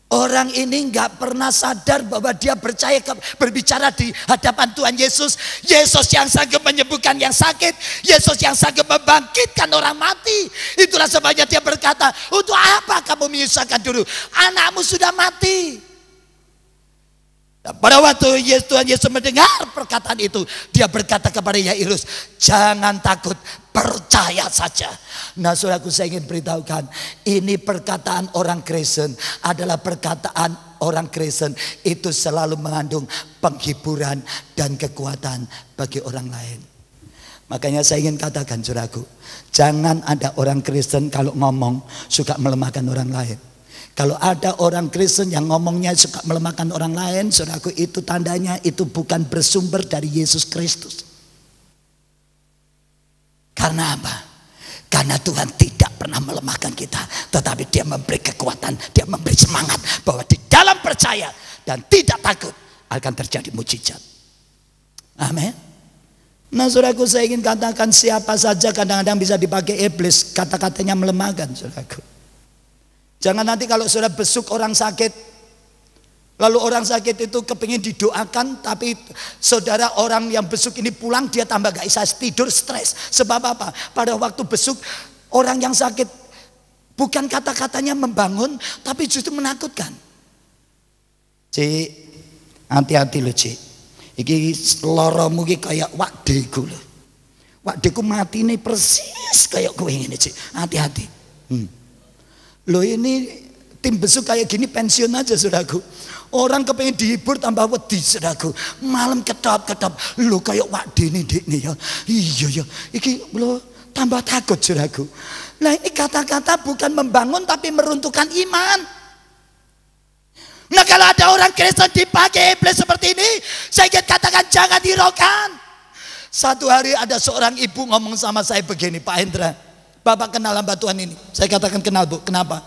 Orang ini nggak pernah sadar bahwa dia berbicara di hadapan Tuhan Yesus. Yesus yang sanggup menyembuhkan yang sakit, Yesus yang sanggup membangkitkan orang mati. Itulah sebabnya dia berkata, untuk apa kamu menyusahkan dulu? Anakmu sudah mati. Dan pada waktu Tuhan Yesus mendengar perkataan itu, dia berkata kepada Yairus, jangan takut, percaya saja. Nah, saudaraku, saya ingin beritahukan, ini perkataan orang Kristen adalah perkataan orang Kristen itu selalu mengandung penghiburan dan kekuatan bagi orang lain. Makanya saya ingin katakan, saudaraku, jangan ada orang Kristen kalau ngomong suka melemahkan orang lain. Kalau ada orang Kristen yang ngomongnya suka melemahkan orang lain, saudaraku, itu tandanya itu bukan bersumber dari Yesus Kristus. Karena apa? Karena Tuhan tidak pernah melemahkan kita, tetapi dia memberi kekuatan, dia memberi semangat bahwa di dalam percaya dan tidak takut akan terjadi mujizat. Amin. Nah, saudaraku, saya ingin katakan, siapa saja kadang-kadang bisa dipakai iblis, kata-katanya melemahkan, saudaraku. Jangan nanti kalau saudara besuk orang sakit, lalu orang sakit itu kepingin didoakan, tapi saudara orang yang besuk ini pulang, dia tambah gak bisa tidur, stres. Sebab apa? Pada waktu besuk orang yang sakit, bukan kata-katanya membangun, tapi justru menakutkan. Cik, hati-hati loh, Cik. Iki loromu iki kayak wakdeku loh. Wakdeku mati nih persis kayak kowe ngene, Cik. Hati-hati. Loh, ini tim besuk kayak gini pensiun aja, saudaraku. Orang kepengen dihibur tambah wedi, saudaraku. Malam kedap-kedap, lo kayak wakde nih dek nih ya. Iya ya, iki lo tambah takut, saudaraku. Nah, ini kata-kata bukan membangun tapi meruntuhkan iman. Nah, kalau ada orang Kristen dipakai iblis seperti ini, saya ingin katakan jangan hiraukan. Satu hari ada seorang ibu ngomong sama saya begini, Pak Hendra, Bapak kenal hamba Tuhan ini? Saya katakan kenal, Bu. Kenapa?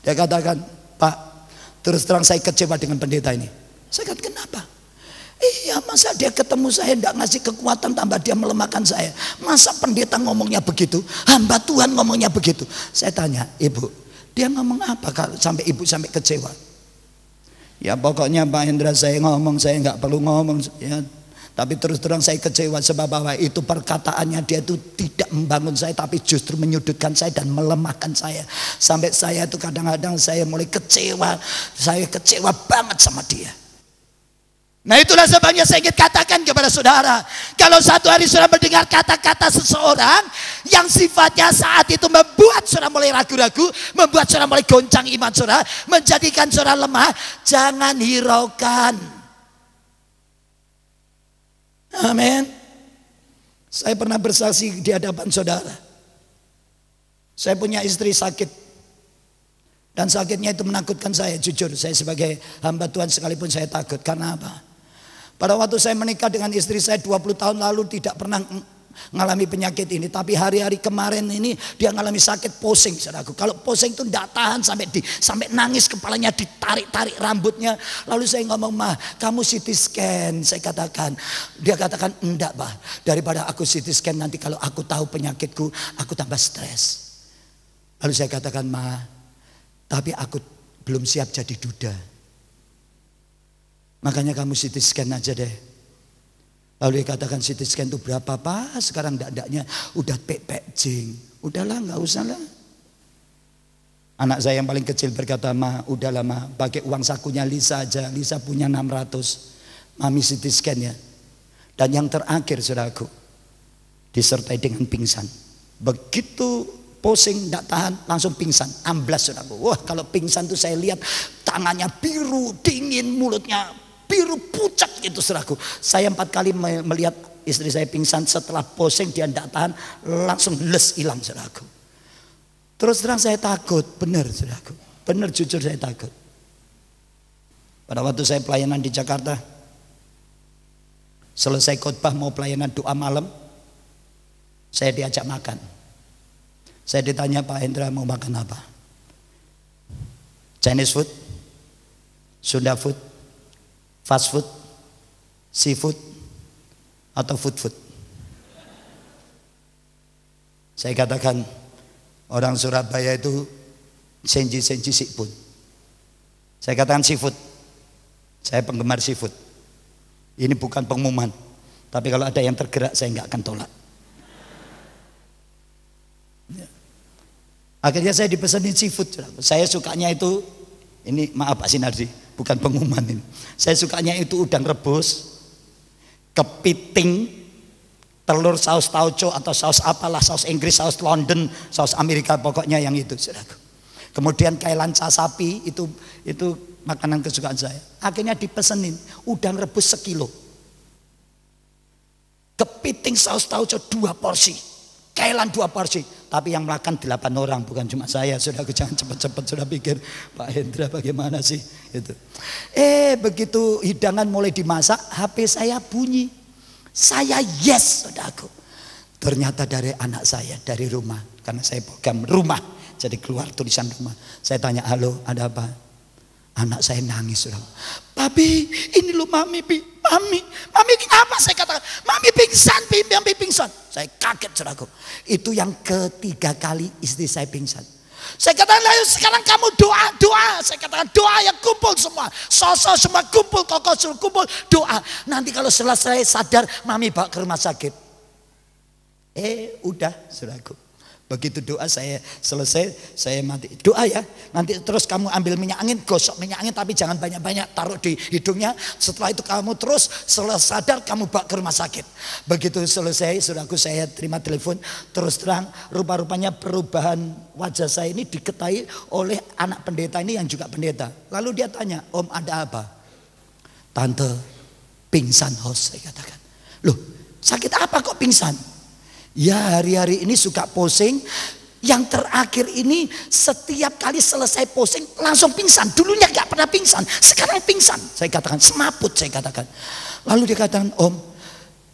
Dia katakan, Pak, terus terang saya kecewa dengan pendeta ini. Saya katakan, kenapa? Iya, masa dia ketemu saya tidak ngasih kekuatan, tambah dia melemahkan saya. Masa pendeta ngomongnya begitu? Hamba Tuhan ngomongnya begitu? Saya tanya, Ibu, dia ngomong apa sampai Ibu sampai kecewa? Ya pokoknya Pak Hendra, saya ngomong, saya nggak perlu ngomong ya. Tapi terus terang saya kecewa sebab bahwa itu perkataannya dia itu tidak membangun saya, tapi justru menyudutkan saya dan melemahkan saya. Sampai saya itu kadang-kadang saya mulai kecewa, saya kecewa banget sama dia. Nah, itulah sebabnya saya ingin katakan kepada saudara, kalau satu hari saudara mendengar kata-kata seseorang yang sifatnya saat itu membuat saudara mulai ragu-ragu, membuat saudara mulai goncang iman saudara, menjadikan saudara lemah, jangan hiraukan. Amin. Saya pernah bersaksi di hadapan saudara. Saya punya istri sakit. Dan sakitnya itu menakutkan saya, jujur. Saya sebagai hamba Tuhan sekalipun saya takut. Karena apa? Pada waktu saya menikah dengan istri saya 20 tahun lalu tidak pernah ngalami penyakit ini, tapi hari-hari kemarin ini dia ngalami sakit pusing, saudaraku. Kalau pusing itu tidak tahan sampai nangis, kepalanya ditarik-tarik rambutnya. Lalu saya ngomong, "Mah, kamu CT scan." Saya katakan, dia katakan, "Enggak, Bah. Daripada aku CT scan nanti kalau aku tahu penyakitku, aku tambah stres." Lalu saya katakan, "Mah, tapi aku belum siap jadi duda. Makanya kamu CT scan aja deh." Lalu dia katakan, "CT scan itu berapa, Pak?" Sekarang ndaknya udah pek jing. Udahlah, nggak usah lah. Anak saya yang paling kecil berkata, "Ma, udahlah Ma, pakai uang sakunya Lisa aja. Lisa punya 600. Mami CT scan ya." Dan yang terakhir, saudaraku, disertai dengan pingsan. Begitu pusing, tidak tahan, langsung pingsan, amblas, saudaraku. Wah, kalau pingsan tuh saya lihat tangannya biru, dingin, mulutnya biru pucat gitu, saudaraku. Saya 4 kali melihat istri saya pingsan. Setelah pusing dia tidak tahan, langsung les hilang, saudaraku. Terus terang saya takut, benar, saudaraku. Benar, jujur saya takut. Pada waktu saya pelayanan di Jakarta, selesai khotbah mau pelayanan doa malam, saya diajak makan. Saya ditanya, "Pak Hendra mau makan apa? Chinese food, Sunda food, fast food, seafood, atau food?" Saya katakan, orang Surabaya itu senji-senji sipun. Saya katakan seafood. Saya penggemar seafood. Ini bukan pengumuman, tapi kalau ada yang tergerak saya nggak akan tolak. Akhirnya saya dipesanin seafood. Saya sukanya itu, ini maaf Pak Sinardi, bukan pengumuman ini. Saya sukanya itu udang rebus, kepiting, telur saus tauco atau saus apalah, saus Inggris, saus London, saus Amerika, pokoknya yang itu, saudaraku. Kemudian kailanca sapi, itu makanan kesukaan saya. Akhirnya dipesenin udang rebus 1 kilo, kepiting saus tauco 2 porsi, kailan 2 porsi. Tapi yang makan 8 orang, bukan cuma saya. Saudaraku, jangan cepat-cepat sudah pikir, "Pak Hendra bagaimana sih?" Itu. Begitu hidangan mulai dimasak, HP saya bunyi. Saya yes, saudaraku. Ternyata dari anak saya, dari rumah. Karena saya program rumah, jadi keluar tulisan rumah. Saya tanya, "Halo, ada apa?" Anak saya nangis, saudara. "Papi, ini lo mami, mami kenapa?" Saya katakan, "Mami pingsan, mami pingsan." Saya kaget, saudaraku. Itu yang ketiga kali istri saya pingsan. Saya katakan, "Ayo sekarang kamu doa." Saya katakan, "Doa yang kumpul semua, sosok semua kumpul, kokoh suruh kumpul, doa. Nanti kalau selesai sadar, mami bawa ke rumah sakit." Udah, saudaraku. Begitu doa saya selesai, saya mati. "Doa ya, nanti terus kamu ambil minyak angin, gosok minyak angin, tapi jangan banyak-banyak, taruh di hidungnya. Setelah itu kamu terus sadar, kamu bawa ke rumah sakit." Begitu selesai, saudaraku, saya terima telepon. Terus terang, rupa-rupanya perubahan wajah saya ini diketahui oleh anak pendeta ini yang juga pendeta. Lalu dia tanya, "Om, ada apa?" "Tante, pingsan, host." Saya katakan, "Loh, sakit apa kok pingsan?" "Ya, hari-hari ini suka pusing. Yang terakhir ini setiap kali selesai pusing langsung pingsan. Dulunya gak pernah pingsan, sekarang pingsan." Saya katakan, "Semaput," saya katakan. Lalu dia katakan, "Om,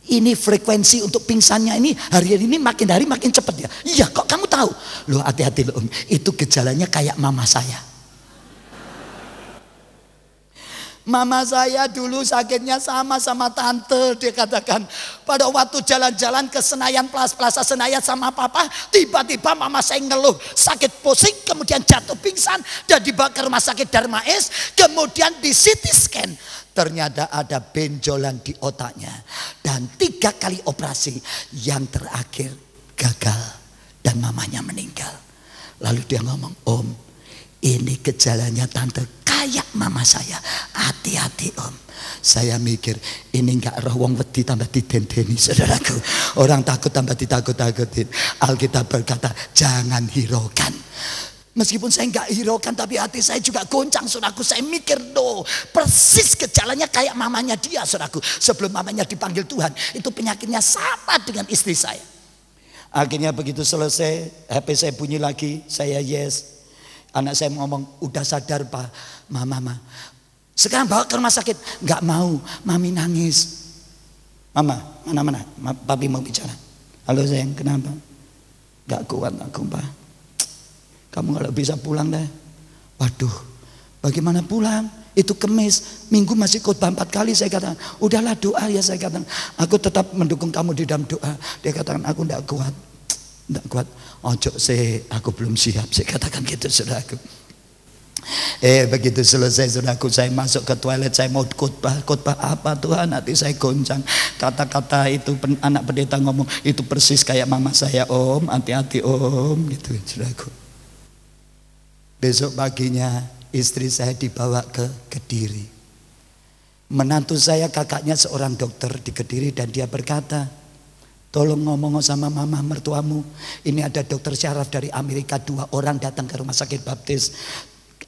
ini frekuensi untuk pingsannya ini hari-hari ini makin hari makin cepat ya." "Iya, kok kamu tahu?" "Loh, hati-hati loh Om, itu gejalanya kayak mama saya." Mama saya dulu sakitnya sama tante. Dia katakan, pada waktu jalan-jalan ke Senayan, Plaza Senayan sama papa, tiba-tiba mama saya ngeluh sakit pusing, kemudian jatuh pingsan dan dibawa ke rumah sakit Darmais, kemudian di CT scan. Ternyata ada benjolan di otaknya dan 3 kali operasi, yang terakhir gagal dan mamanya meninggal. Lalu dia ngomong, "Om, ini gejalanya tante kayak mama saya, hati-hati Om." Saya mikir, ini enggak roh wong wedi tambah didendeni, saudaraku. Orang takut tambah ditakut-takutin. Alkitab berkata, jangan hiraukan. Meskipun saya nggak hiraukan, tapi hati saya juga goncang, saudaraku. Saya mikir, persis gejalanya kayak mamanya dia, saudaraku. Sebelum mamanya dipanggil Tuhan, itu penyakitnya sama dengan istri saya. Akhirnya begitu selesai, HP saya bunyi lagi, saya yes. Anak saya ngomong, udah sadar Pak, mama. Sekarang bawa ke rumah sakit. Nggak mau, mami nangis. Mama, mana, papi mau bicara. Halo sayang, kenapa? Nggak kuat aku Pak. Kamu kalau bisa pulang deh. Waduh, bagaimana pulang? Itu Kemis, Minggu masih khotbah 4 kali. Saya katakan, udahlah doa ya. Saya katakan, aku tetap mendukung kamu di dalam doa. Dia katakan, aku tidak kuat. Ojo sih, aku belum siap. Saya katakan gitu, saudaraku. Begitu selesai, saudaraku, saya masuk ke toilet. Saya mau khotbah apa Tuhan? Hati saya goncang. Kata-kata itu anak pendeta ngomong, itu persis kayak mama saya, Om, hati-hati Om, gitu, saudaraku. Besok paginya istri saya dibawa ke Kediri. Menantu saya kakaknya seorang dokter di Kediri, dan dia berkata, tolong ngomong sama mama mertuamu, ini ada dokter syaraf dari Amerika, 2 orang datang ke rumah sakit baptis,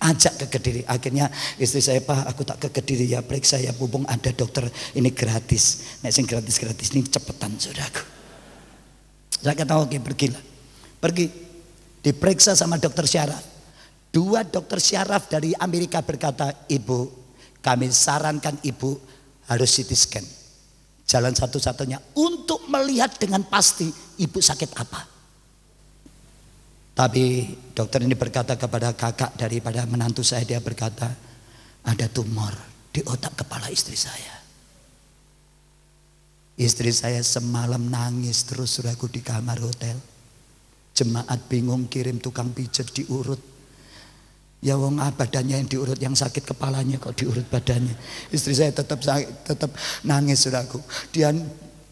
ajak ke Kediri. Akhirnya istri saya, Pak aku tak ke Kediri ya, periksa ya Bubung, ada dokter ini gratis. Nah sing gratis ini cepetan saudaraku. Saya kata oke, pergi diperiksa sama dokter syaraf. 2 dokter syaraf dari Amerika berkata, Ibu, kami sarankan Ibu harus CT scan. Jalan satu-satunya untuk melihat dengan pasti Ibu sakit apa. Tapi dokter ini berkata kepada kakak daripada menantu saya, dia berkata, ada tumor di otak kepala istri saya. Istri saya semalam nangis terus, saudaraku, di kamar hotel. Jemaat bingung, kirim tukang pijat diurut. Ya wong badannya yang diurut, yang sakit kepalanya kok diurut badannya. Istri saya tetap nangis, saudaraku. Dia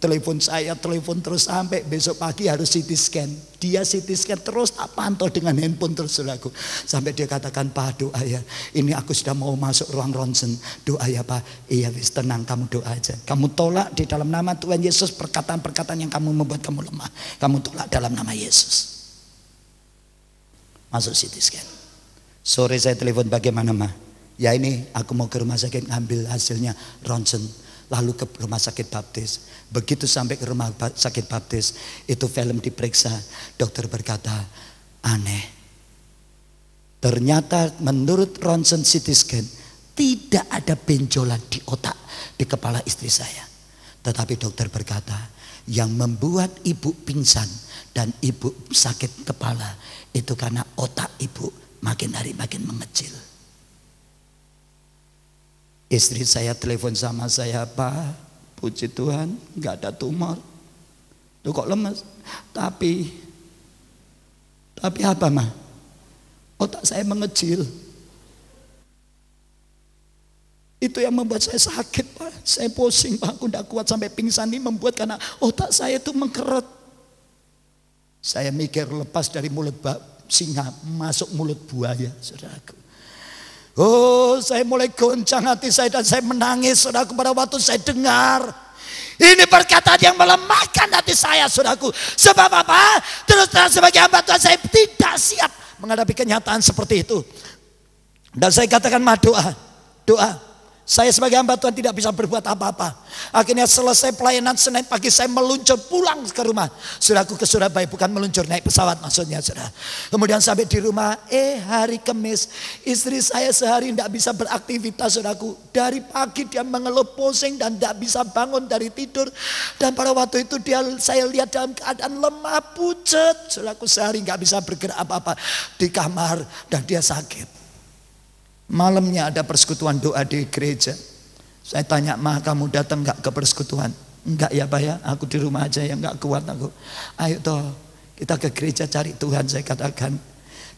telepon saya, telepon terus sampai besok pagi harus CT scan. Dia CT scan terus, tak pantau dengan handphone terus, saudaraku. Sampai dia katakan, Pak doa ya, ini aku sudah mau masuk ruang ronsen. Doa ya Pak. Iya wis, tenang, kamu doa aja. Kamu tolak di dalam nama Tuhan Yesus perkataan-perkataan yang kamu membuat kamu lemah. Kamu tolak dalam nama Yesus. Masuk CT scan. Sore saya telepon, bagaimana Ma? Ya ini aku mau ke rumah sakit ngambil hasilnya ronsen. Lalu ke rumah sakit baptis. Begitu sampai ke rumah sakit baptis, itu film diperiksa. Dokter berkata, aneh. Ternyata menurut ronsen CT scan, tidak ada benjolan di otak, di kepala istri saya. Tetapi dokter berkata, yang membuat ibu pingsan dan ibu sakit kepala, itu karena otak ibu makin hari makin mengecil. Istri saya telepon sama saya, Pak, puji Tuhan nggak ada tumor. Tuh kok lemes? Tapi apa Ma? Otak saya mengecil. Itu yang membuat saya sakit Pak. Saya pusing Pak, aku nggak kuat sampai pingsan. Ini membuat karena otak saya itu mengkeret. Saya mikir lepas dari mulut singa masuk mulut buaya, saudaraku. Oh, saya mulai goncang hati saya dan saya menangis, saudaraku, pada waktu saya dengar. Ini perkataan yang melemahkan hati saya, saudaraku. Sebab apa? Terus terang sebagai hamba Tuhan, saya tidak siap menghadapi kenyataan seperti itu. Dan saya katakan, Ma, doa. Saya sebagai hamba Tuhan tidak bisa berbuat apa-apa. Akhirnya selesai pelayanan Senin pagi, saya meluncur pulang ke rumah. Saudaraku, ke Surabaya, bukan meluncur naik pesawat maksudnya, saudara. Kemudian sampai di rumah, hari Kamis, istri saya sehari tidak bisa beraktivitas, saudaraku. Dari pagi dia mengeluh pusing dan tidak bisa bangun dari tidur. Dan pada waktu itu saya lihat dalam keadaan lemah pucat. Saudaraku, sehari nggak bisa bergerak apa-apa di kamar dan dia sakit. Malamnya ada persekutuan doa di gereja. Saya tanya, Ma, kamu datang gak ke persekutuan? Enggak ya Pak ya, aku di rumah aja ya, gak kuat aku. Ayo toh, kita ke gereja cari Tuhan. Saya katakan,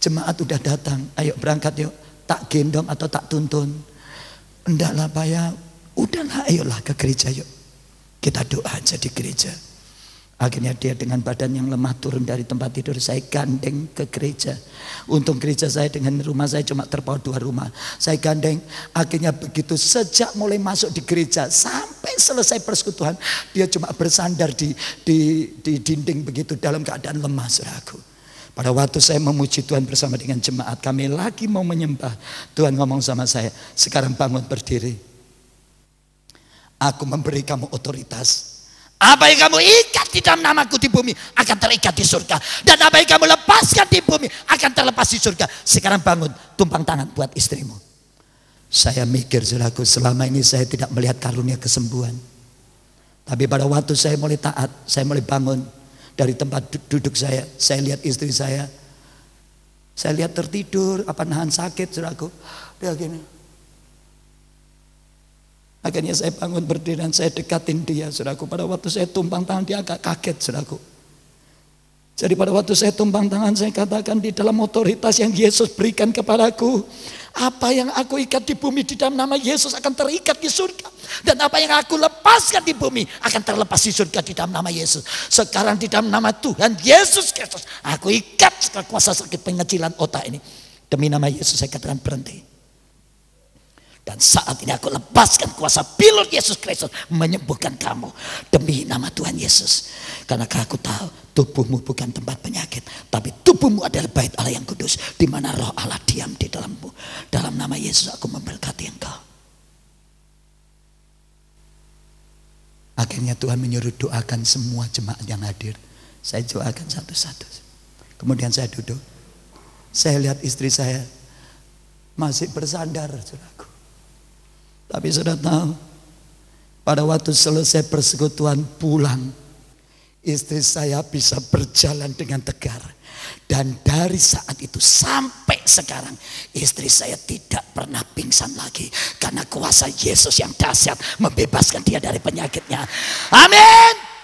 jemaat udah datang, ayo berangkat yuk. Tak gendong atau tak tuntun? Enggak lah Pak ya, udahlah ayolah ke gereja yuk. Kita doa aja di gereja. Akhirnya dia dengan badan yang lemah turun dari tempat tidur. Saya gandeng ke gereja. Untung gereja saya dengan rumah saya cuma terpaut 2 rumah. Saya gandeng. Akhirnya begitu sejak mulai masuk di gereja sampai selesai persekutuan, dia cuma bersandar di dinding begitu dalam keadaan lemah, saudaraku. Pada waktu saya memuji Tuhan bersama dengan jemaat, kami lagi mau menyembah, Tuhan ngomong sama saya, sekarang bangun berdiri. Aku memberi kamu otoritas. Apa yang kamu ikat di dalam namaku di bumi akan terikat di surga. Dan apa yang kamu lepaskan di bumi akan terlepas di surga. Sekarang bangun, tumpang tangan buat istrimu. Saya mikir, saudaraku, selama ini saya tidak melihat karunia kesembuhan. Tapi pada waktu saya mulai taat, saya mulai bangun dari tempat duduk saya lihat istri saya lihat tertidur, nahan sakit, saudaraku. Dia gini. Akhirnya saya bangun berdiri dan saya dekatin dia, saudaraku. Pada waktu saya tumpang tangan, dia agak kaget, saudaraku. Jadi pada waktu saya tumpang tangan, saya katakan di dalam otoritas yang Yesus berikan kepadaku, apa yang aku ikat di bumi di dalam nama Yesus akan terikat di surga. Dan apa yang aku lepaskan di bumi akan terlepas di surga di dalam nama Yesus. Sekarang di dalam nama Tuhan Yesus Kristus, aku ikat kuasa sakit pengecilan otak ini. Demi nama Yesus saya katakan berhenti. Dan saat ini aku lepaskan kuasa pilur Yesus Kristus menyembuhkan kamu. Demi nama Tuhan Yesus. Karena aku tahu tubuhmu bukan tempat penyakit. Tapi tubuhmu adalah bait Allah yang kudus. Di mana roh Allah diam di dalammu. Dalam nama Yesus aku memberkati engkau. Akhirnya Tuhan menyuruh doakan semua jemaat yang hadir. Saya doakan satu-satu. Kemudian saya duduk. Saya lihat istri saya masih bersandar, saudaraku. Tapi sudah tahu, pada waktu selesai persekutuan pulang, istri saya bisa berjalan dengan tegar. Dan dari saat itu sampai sekarang, istri saya tidak pernah pingsan lagi. Karena kuasa Yesus yang dahsyat membebaskan dia dari penyakitnya. Amin.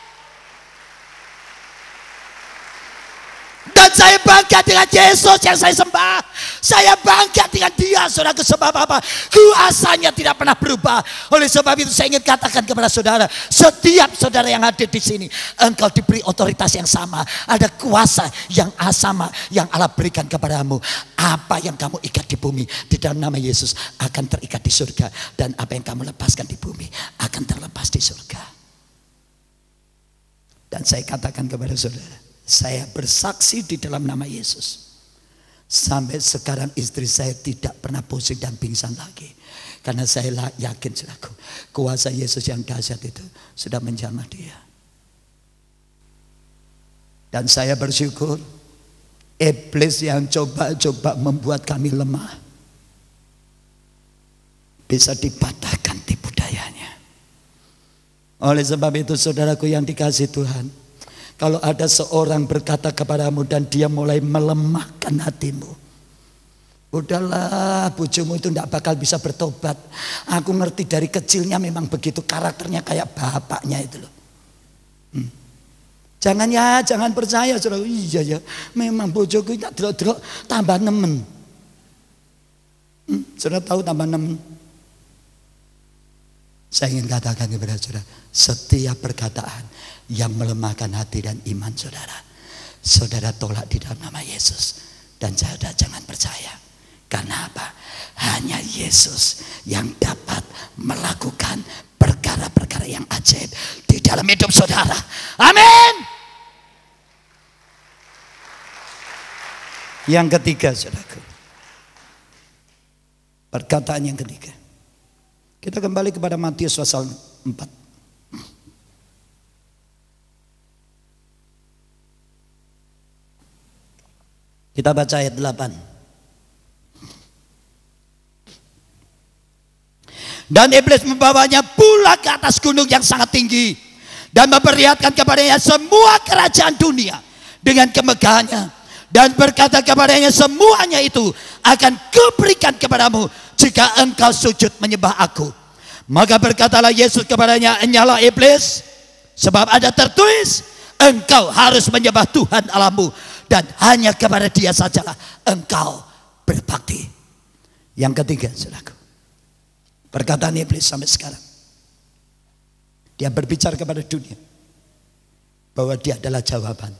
Dan saya bangga dengan Yesus yang saya sembah. Saya bangga dengan dia, saudaraku. Sebab apa? Kuasanya tidak pernah berubah. Oleh sebab itu saya ingin katakan kepada saudara, setiap saudara yang hadir di sini, engkau diberi otoritas yang sama. Ada kuasa yang sama yang Allah berikan kepadamu. Apa yang kamu ikat di bumi di dalam nama Yesus akan terikat di surga. Dan apa yang kamu lepaskan di bumi akan terlepas di surga. Dan saya katakan kepada saudara, saya bersaksi di dalam nama Yesus. Sampai sekarang istri saya tidak pernah pusing dan pingsan lagi. Karena saya yakin, saudaraku, kuasa Yesus yang dahsyat itu sudah menjamah dia. Dan saya bersyukur, iblis yang coba-coba membuat kami lemah bisa dipatahkan tipu dayanya. Oleh sebab itu, saudaraku yang dikasihi Tuhan, kalau ada seorang berkata kepadamu dan dia mulai melemahkan hatimu, udahlah, bojomu itu tidak bakal bisa bertobat. Aku ngerti dari kecilnya memang begitu, karakternya kayak bapaknya itu loh. Jangan percaya, saudara. Iya ya, memang bojoku tak delok-delok tambah nemen. Saudara tahu tambah nemen? Saya ingin katakan kepada saudara, setiap perkataan yang melemahkan hati dan iman saudara, saudara tolak di dalam nama Yesus. Dan saudara jangan percaya. Karena apa? Hanya Yesus yang dapat melakukan perkara-perkara yang ajaib di dalam hidup saudara. Amin. Yang ketiga, saudaraku, perkataan yang ketiga, kita kembali kepada Matius pasal 4. Kita baca ayat 8. Dan iblis membawanya pula ke atas gunung yang sangat tinggi dan memperlihatkan kepadanya semua kerajaan dunia dengan kemegahannya, dan berkata kepadanya, semuanya itu akan kuberikan kepadamu jika engkau sujud menyembah aku. Maka berkatalah Yesus kepadanya, enyalah iblis, sebab ada tertulis, engkau harus menyembah Tuhan Allahmu, dan hanya kepada dia sajalah engkau berbakti. Yang ketiga, saudaraku, perkataan iblis sampai sekarang, dia berbicara kepada dunia bahwa dia adalah jawaban.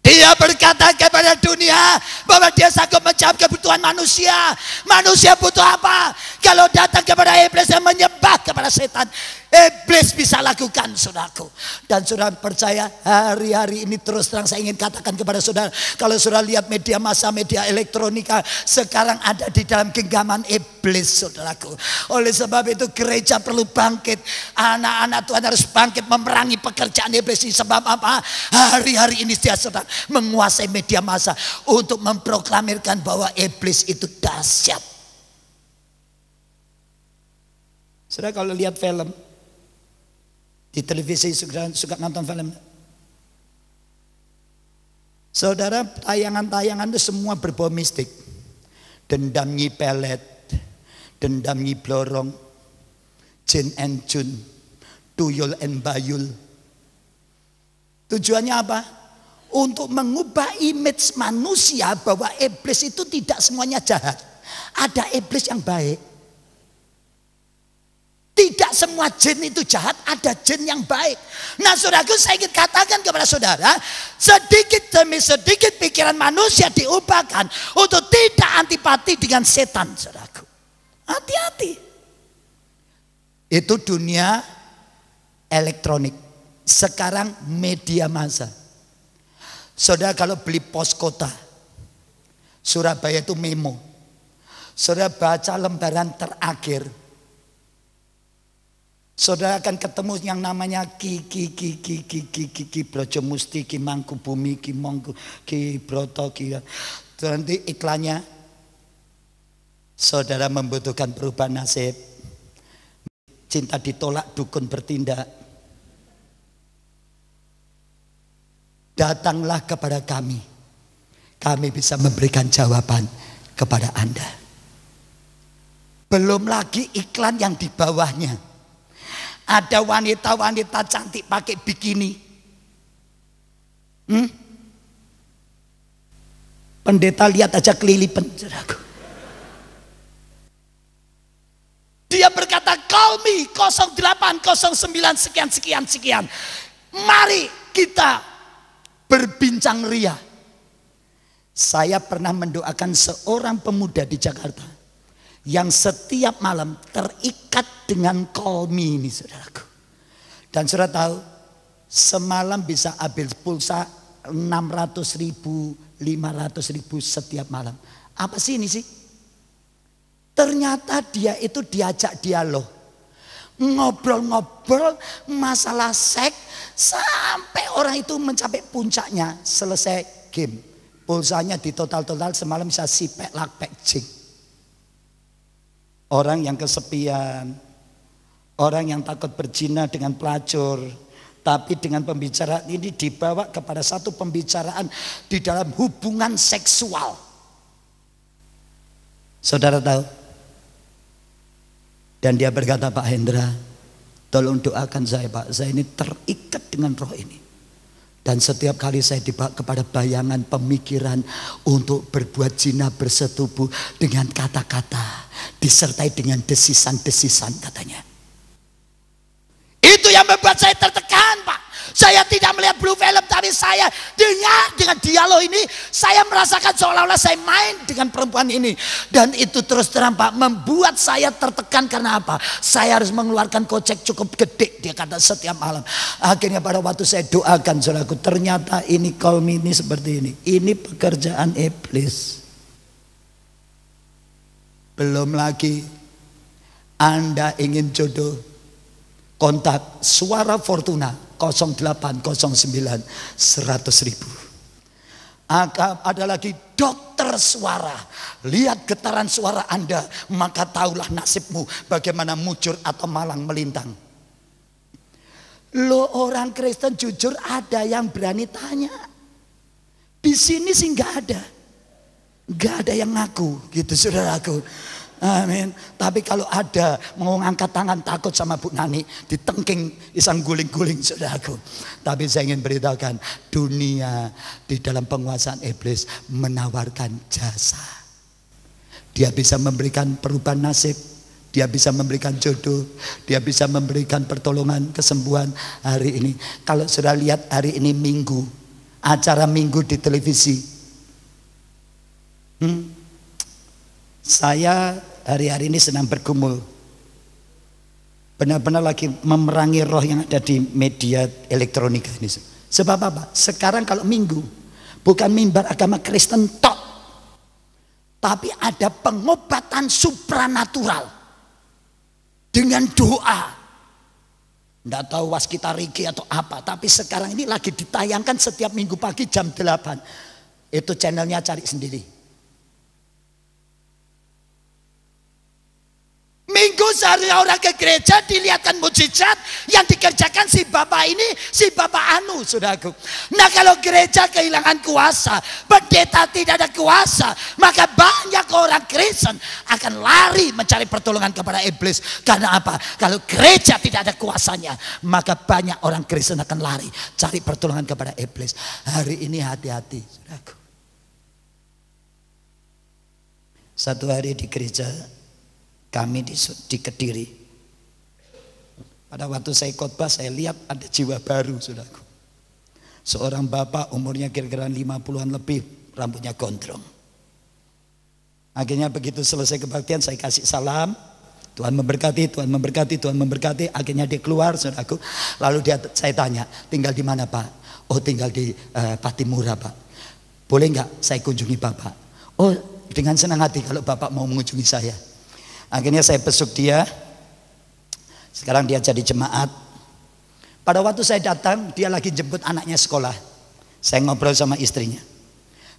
Dia berkata berkata kepada dunia bahwa dia sanggup menjawab kebutuhan manusia. Manusia butuh apa? Kalau datang kepada iblis yang menyembah kepada setan, iblis bisa lakukan, saudaraku. Dan saudara percaya, hari-hari ini terus terang saya ingin katakan kepada saudara, kalau saudara lihat media massa, media elektronika sekarang ada di dalam genggaman iblis, saudaraku. Oleh sebab itu gereja perlu bangkit. Anak-anak Tuhan harus bangkit memerangi pekerjaan iblis ini. Sebab apa? Hari-hari ini dia sedang menguasai media massa untuk memproklamirkan bahwa iblis itu dahsyat. Saudara kalau lihat film di televisi, suka nonton film. Saudara, tayangan-tayangan itu semua berbau mistik. Dendam nyi pelet, dendam nyi blorong, jin and jun, tuyul and bayul. Tujuannya apa? Untuk mengubah image manusia bahwa iblis itu tidak semuanya jahat. Ada iblis yang baik. Tidak semua jin itu jahat, ada jin yang baik. Nah saudaraku, saya ingin katakan kepada saudara, sedikit demi sedikit pikiran manusia diubahkan untuk tidak antipati dengan setan, saudaraku. Hati-hati. Itu dunia elektronik. Sekarang media massa. Saudara kalau beli pos kota, Surabaya itu memo. Saudara baca lembaran terakhir, saudara akan ketemu yang namanya Ki Brojo Musti, Ki Mangku Bumi, Ki Mongku, Ki Broto, Ki. Nanti iklannya, saudara membutuhkan perubahan nasib, cinta ditolak, dukun bertindak. Datanglah kepada kami. Kami bisa memberikan jawaban kepada Anda. Belum lagi iklan yang di bawahnya. Ada wanita-wanita cantik pakai bikini. Pendeta lihat aja kelilipan. Dia berkata, call me 0809 sekian. Mari kita berbincang ria. Saya pernah mendoakan seorang pemuda di Jakarta yang setiap malam terikat dengan call me ini, saudaraku. Dan saudara tahu, semalam bisa habis pulsa 600.000, 500.000 setiap malam. Apa sih ini sih? Ternyata dia itu diajak dialog, ngobrol-ngobrol masalah seks sampai orang itu mencapai puncaknya, selesai game. Pulsanya di total semalam bisa sipek lakpek jing. Orang yang kesepian, orang yang takut berzina dengan pelacur, tapi dengan pembicaraan ini dibawa kepada satu pembicaraan di dalam hubungan seksual. Saudara tahu? Dan dia berkata, Pak Hendra, tolong doakan saya Pak, saya ini terikat dengan roh ini. Dan setiap kali saya dibawa kepada bayangan pemikiran untuk berbuat zina bersetubuh dengan kata-kata, disertai dengan desisan-desisan katanya. Itu yang membuat saya tertekan Pak. Saya tidak melihat blue film, tapi saya dengan dialog ini, saya merasakan seolah-olah saya main dengan perempuan ini. Dan itu terus terang Pak, membuat saya tertekan karena apa? Saya harus mengeluarkan kocek cukup gede, dia kata setiap malam. Akhirnya pada waktu saya doakan saudaraku, ternyata ini kaum ini seperti ini. Ini pekerjaan iblis. Belum lagi Anda ingin jodoh, kontak Suara Fortuna 0809 100.000. Ada lagi dokter suara. Lihat getaran suara Anda, maka tahulah nasibmu bagaimana mujur atau malang melintang. Lo orang Kristen jujur ada yang berani tanya. Di sini sih nggak ada yang ngaku gitu saudaraku. Amin. Tapi kalau ada mau ngangkat tangan takut sama Bu Nani, ditengking isang guling-guling saudaraku. Tapi saya ingin beritahukan, dunia di dalam penguasaan iblis menawarkan jasa. Dia bisa memberikan perubahan nasib, dia bisa memberikan jodoh, dia bisa memberikan pertolongan, kesembuhan hari ini. Kalau sudah lihat hari ini Minggu, acara minggu di televisi. Saya hari-hari ini sedang bergumul. Benar-benar lagi memerangi roh yang ada di media elektronik ini. Sebab apa? Sekarang kalau minggu bukan mimbar agama Kristen tok, tapi ada pengobatan supranatural dengan doa. Tidak tahu waskita riki atau apa, tapi sekarang ini lagi ditayangkan setiap minggu pagi jam 8. Itu channelnya cari sendiri. Minggu sehari orang ke gereja dilihatkan mujizat yang dikerjakan si bapak ini, si bapak anu, saudaraku. Nah kalau gereja kehilangan kuasa, pendeta tidak ada kuasa, maka banyak orang Kristen akan lari mencari pertolongan kepada iblis. Karena apa? Kalau gereja tidak ada kuasanya, maka banyak orang Kristen akan lari cari pertolongan kepada iblis. Hari ini hati-hati, saudaraku. Satu hari di gereja kami di Kediri. Pada waktu saya khotbah, saya lihat ada jiwa baru, saudaraku. Seorang bapak umurnya kira-kira 50-an lebih, rambutnya gondrong. Akhirnya begitu selesai kebaktian, saya kasih salam. Tuhan memberkati, Tuhan memberkati, Tuhan memberkati. Akhirnya dia keluar, saudaraku. Lalu saya tanya, tinggal di mana Pak? Oh tinggal di Patimura Pak. Boleh nggak saya kunjungi Bapak? Oh dengan senang hati kalau Bapak mau mengunjungi saya. Akhirnya saya besuk dia. Sekarang dia jadi jemaat. Pada waktu saya datang, dia lagi jemput anaknya sekolah. Saya ngobrol sama istrinya.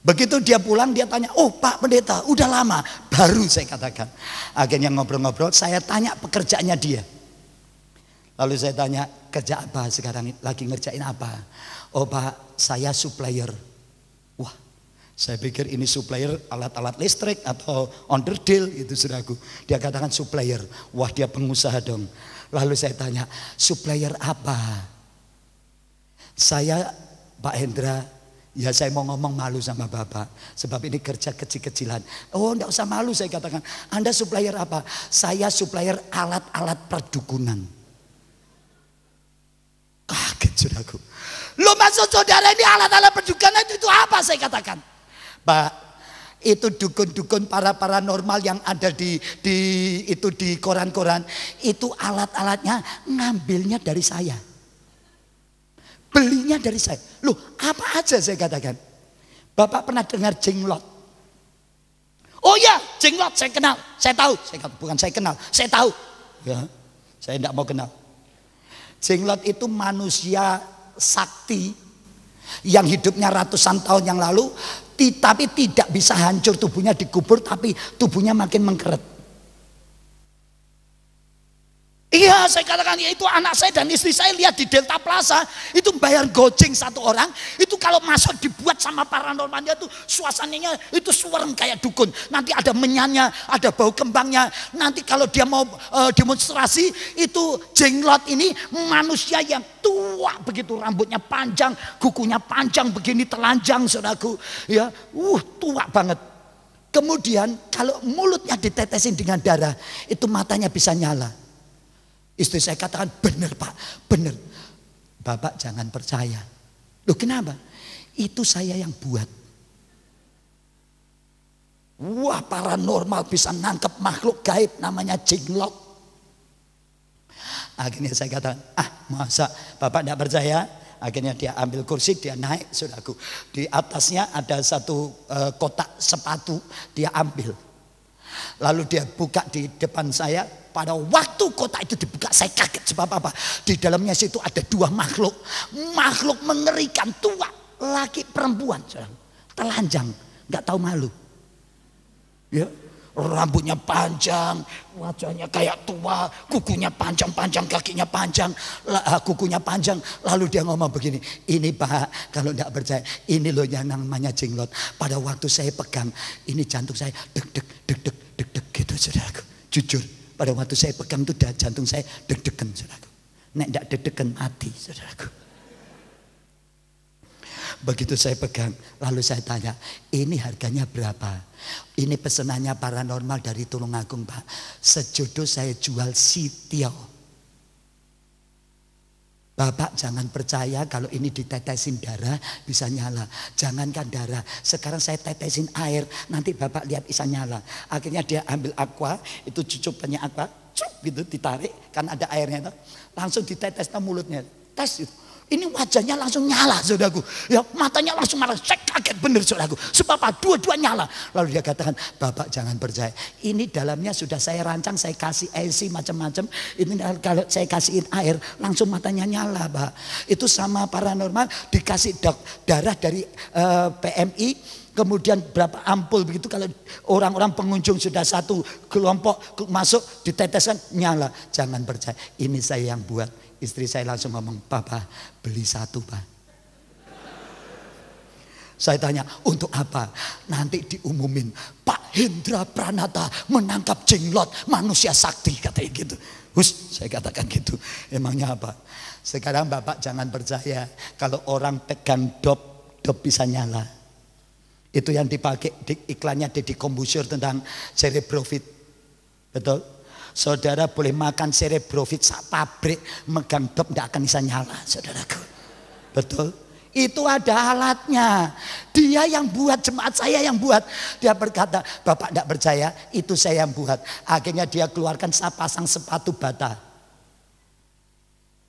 Begitu dia pulang, dia tanya, oh Pak Pendeta, udah lama. Baru saya katakan. Akhirnya ngobrol-ngobrol, saya tanya pekerjaannya dia. Lalu saya tanya, kerja apa sekarang? Lagi ngerjain apa? Oh Pak, saya supplier. Wah, saya pikir ini supplier alat-alat listrik atau onderdil itu saudaraku. Dia katakan supplier. Wah dia pengusaha dong. Lalu saya tanya, supplier apa? Saya Pak Hendra, ya saya mau ngomong malu sama Bapak. Sebab ini kerja kecil-kecilan. Oh enggak usah malu saya katakan. Anda supplier apa? Saya supplier alat-alat perdukunan. Kaget saudaraku. Lo maksud saudara ini alat-alat perdukunan itu apa saya katakan? Pak, itu dukun-dukun para paranormal yang ada di koran-koran, itu alat-alatnya ngambilnya dari saya. Belinya dari saya. Loh, apa aja saya katakan? Bapak pernah dengar jenglot? Oh ya, jenglot saya kenal. Saya tahu. Bukan saya kenal, saya tahu. Ya, saya tidak mau kenal. Jenglot itu manusia sakti yang hidupnya ratusan tahun yang lalu, tapi tidak bisa hancur, tubuhnya dikubur tapi tubuhnya makin mengkeret. Iya saya katakan ya itu anak saya dan istri saya lihat di Delta Plaza itu bayar goceng satu orang itu kalau masuk dibuat sama paranormalnya itu suasananya itu suarem kayak dukun. Nanti ada menyanyi, ada bau kembangnya. Nanti kalau dia mau demonstrasi itu jenglot ini manusia yang tua begitu, rambutnya panjang, kukunya panjang begini telanjang saudaraku. Ya, tua banget. Kemudian kalau mulutnya ditetesin dengan darah itu matanya bisa nyala. Istri saya katakan benar Pak, benar. Bapak jangan percaya. Loh kenapa? Itu saya yang buat. Wah paranormal bisa nangkep makhluk gaib namanya jenglot. Akhirnya saya katakan, masa Bapak tidak percaya? Akhirnya dia ambil kursi, dia naik saudaraku. Di atasnya ada satu kotak sepatu, dia ambil. Lalu dia buka di depan saya. Pada waktu kotak itu dibuka saya kaget sebab apa? Di dalamnya situ ada dua makhluk. Makhluk mengerikan, tua, laki perempuan, telanjang, nggak tahu malu. Ya, rambutnya panjang, wajahnya kayak tua, kukunya panjang-panjang, kakinya panjang, kukunya panjang. Lalu dia ngomong begini, ini Pak, kalau nggak percaya, ini loh yang namanya jenglot. Pada waktu saya pegang, ini jantung saya deg-deg, deg-deg, deg-deg gitu saudaraku. Jujur. Pada waktu saya pegang itu jantung saya deg-degan saudaraku. Nek tidak deg-degan mati saudaraku. Begitu saya pegang, lalu saya tanya, ini harganya berapa? Ini pesanannya paranormal dari Tulungagung Pak. Sejodoh saya jual Sitio. Bapak jangan percaya kalau ini ditetesin darah bisa nyala. Jangankan darah, sekarang saya tetesin air, nanti Bapak lihat bisa nyala. Akhirnya dia ambil aqua, itu cucupannya aqua, gitu ditarik, kan ada airnya itu. Langsung ditetes ke mulutnya, tes itu. Ini wajahnya langsung nyala, saudaraku. Ya, matanya langsung marah. Saya kaget benar, saudaraku. Sebab apa? Dua-dua nyala. Lalu dia katakan, Bapak jangan percaya. Ini dalamnya sudah saya rancang, saya kasih IC macam-macam. Ini kalau saya kasihin air, langsung matanya nyala, Pak. Itu sama paranormal, dikasih darah dari PMI. Kemudian berapa ampul begitu, kalau orang-orang pengunjung sudah satu kelompok masuk diteteskan nyala. Jangan percaya, ini saya yang buat. Istri saya langsung ngomong, Papa beli satu, Pak. Saya tanya, untuk apa? Nanti diumumin, Pak Hendra Pranata menangkap jenglot manusia sakti, katanya gitu. Saya katakan gitu, emangnya apa? Sekarang Bapak jangan percaya kalau orang pegang dop bisa nyala. Itu yang dipakai iklannya Deddy Kombusur tentang cerebrofit. Betul? Saudara boleh makan cerebrofit sak pabrik, megang dop tidak akan bisa nyala, saudaraku. Betul? Itu ada alatnya. Dia yang buat, jemaat saya yang buat. Dia berkata, Bapak tidak percaya, itu saya yang buat. Akhirnya dia keluarkan sepasang sepatu bata.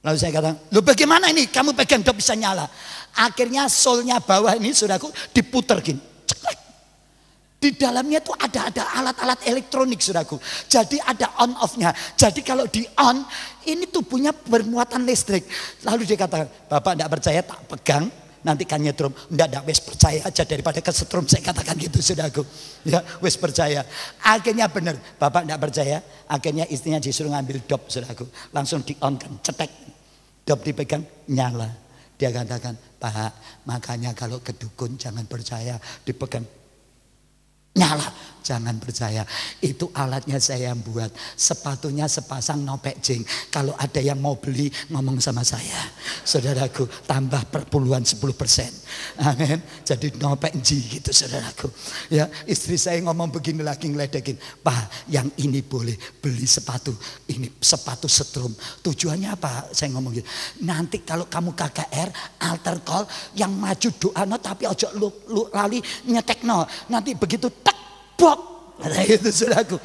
Lalu saya katakan, loh bagaimana ini kamu pegang dop bisa nyala? Akhirnya solnya bawah ini saudaraku diputer gini. Di dalamnya tuh ada alat-alat elektronik, saudaraku. Jadi ada on off-nya. Jadi kalau di on, ini tubuhnya bermuatan listrik. Lalu dia katakan, Bapak tidak percaya, tak pegang, nanti kan nyetrum. Tidak, wes percaya aja daripada kesetrum. Saya katakan gitu, saudaraku. Ya, wes percaya. Akhirnya benar, Bapak tidak percaya. Akhirnya istrinya disuruh ngambil dop, saudaraku. Langsung di on kan, cetek. Dop dipegang, nyala. Dia katakan, Pak, makanya kalau ke dukun jangan percaya, dipegang nyala, jangan percaya. Itu alatnya saya yang buat. Sepatunya sepasang nopek jing. Kalau ada yang mau beli, ngomong sama saya, saudaraku, tambah perpuluhan 10%. Amin. Jadi nopek jing gitu, saudaraku. Ya, istri saya ngomong begini lagi ngeledekin, Pak, yang ini boleh beli sepatu. Ini sepatu setrum. Tujuannya apa? Saya ngomong gitu. Nanti kalau kamu KKR, altar call, yang maju doa no, tapi ojo lu lali nyetek no. Nanti begitu bok, nah itu saudaraku.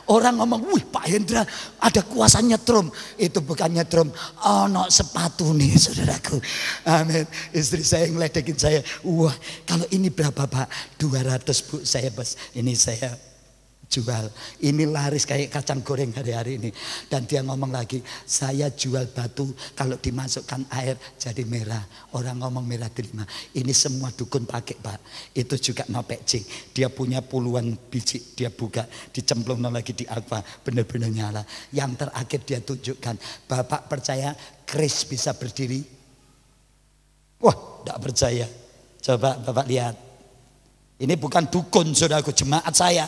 Orang ngomong, wih Pak Hendra ada kuasa nyetrum. Itu bukan nyetrum, ono sepatu nih, saudaraku. Amin. Istri saya ngeledekin saya, wah kalau ini berapa Pak? 200 Bu, saya bos. Ini saya jual. Ini laris kayak kacang goreng hari-hari ini. Dan dia ngomong lagi, saya jual batu kalau dimasukkan air jadi merah. Orang ngomong merah terima. Ini semua dukun pakai Pak. Itu juga nopek jing. Dia punya puluhan biji. Dia buka, dicemplung lagi di aqua. Benar-benar nyala. Yang terakhir dia tunjukkan, Bapak percaya Kris bisa berdiri? Wah, tidak percaya. Coba Bapak lihat. Ini bukan dukun, saudaraku, jemaat saya.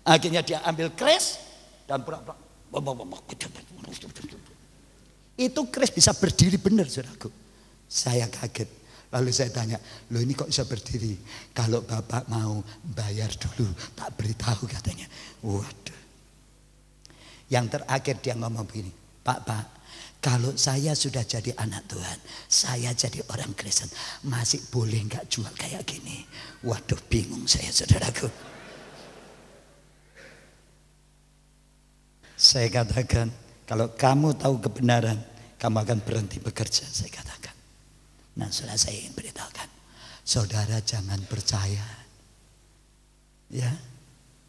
Akhirnya dia ambil kris dan pura-pura. Itu kris bisa berdiri benar, saudaraku. Saya kaget. Lalu saya tanya, loh ini kok bisa berdiri? Kalau Bapak mau bayar dulu, tak beritahu katanya. Waduh. Yang terakhir dia ngomong begini, Pak, kalau saya sudah jadi anak Tuhan, saya jadi orang Kristen, masih boleh nggak jual kayak gini? Waduh, bingung saya, saudaraku. Saya katakan, kalau kamu tahu kebenaran, kamu akan berhenti bekerja, saya katakan. Nah, saudara, saya ingin beritahukan, saudara jangan percaya. Ya,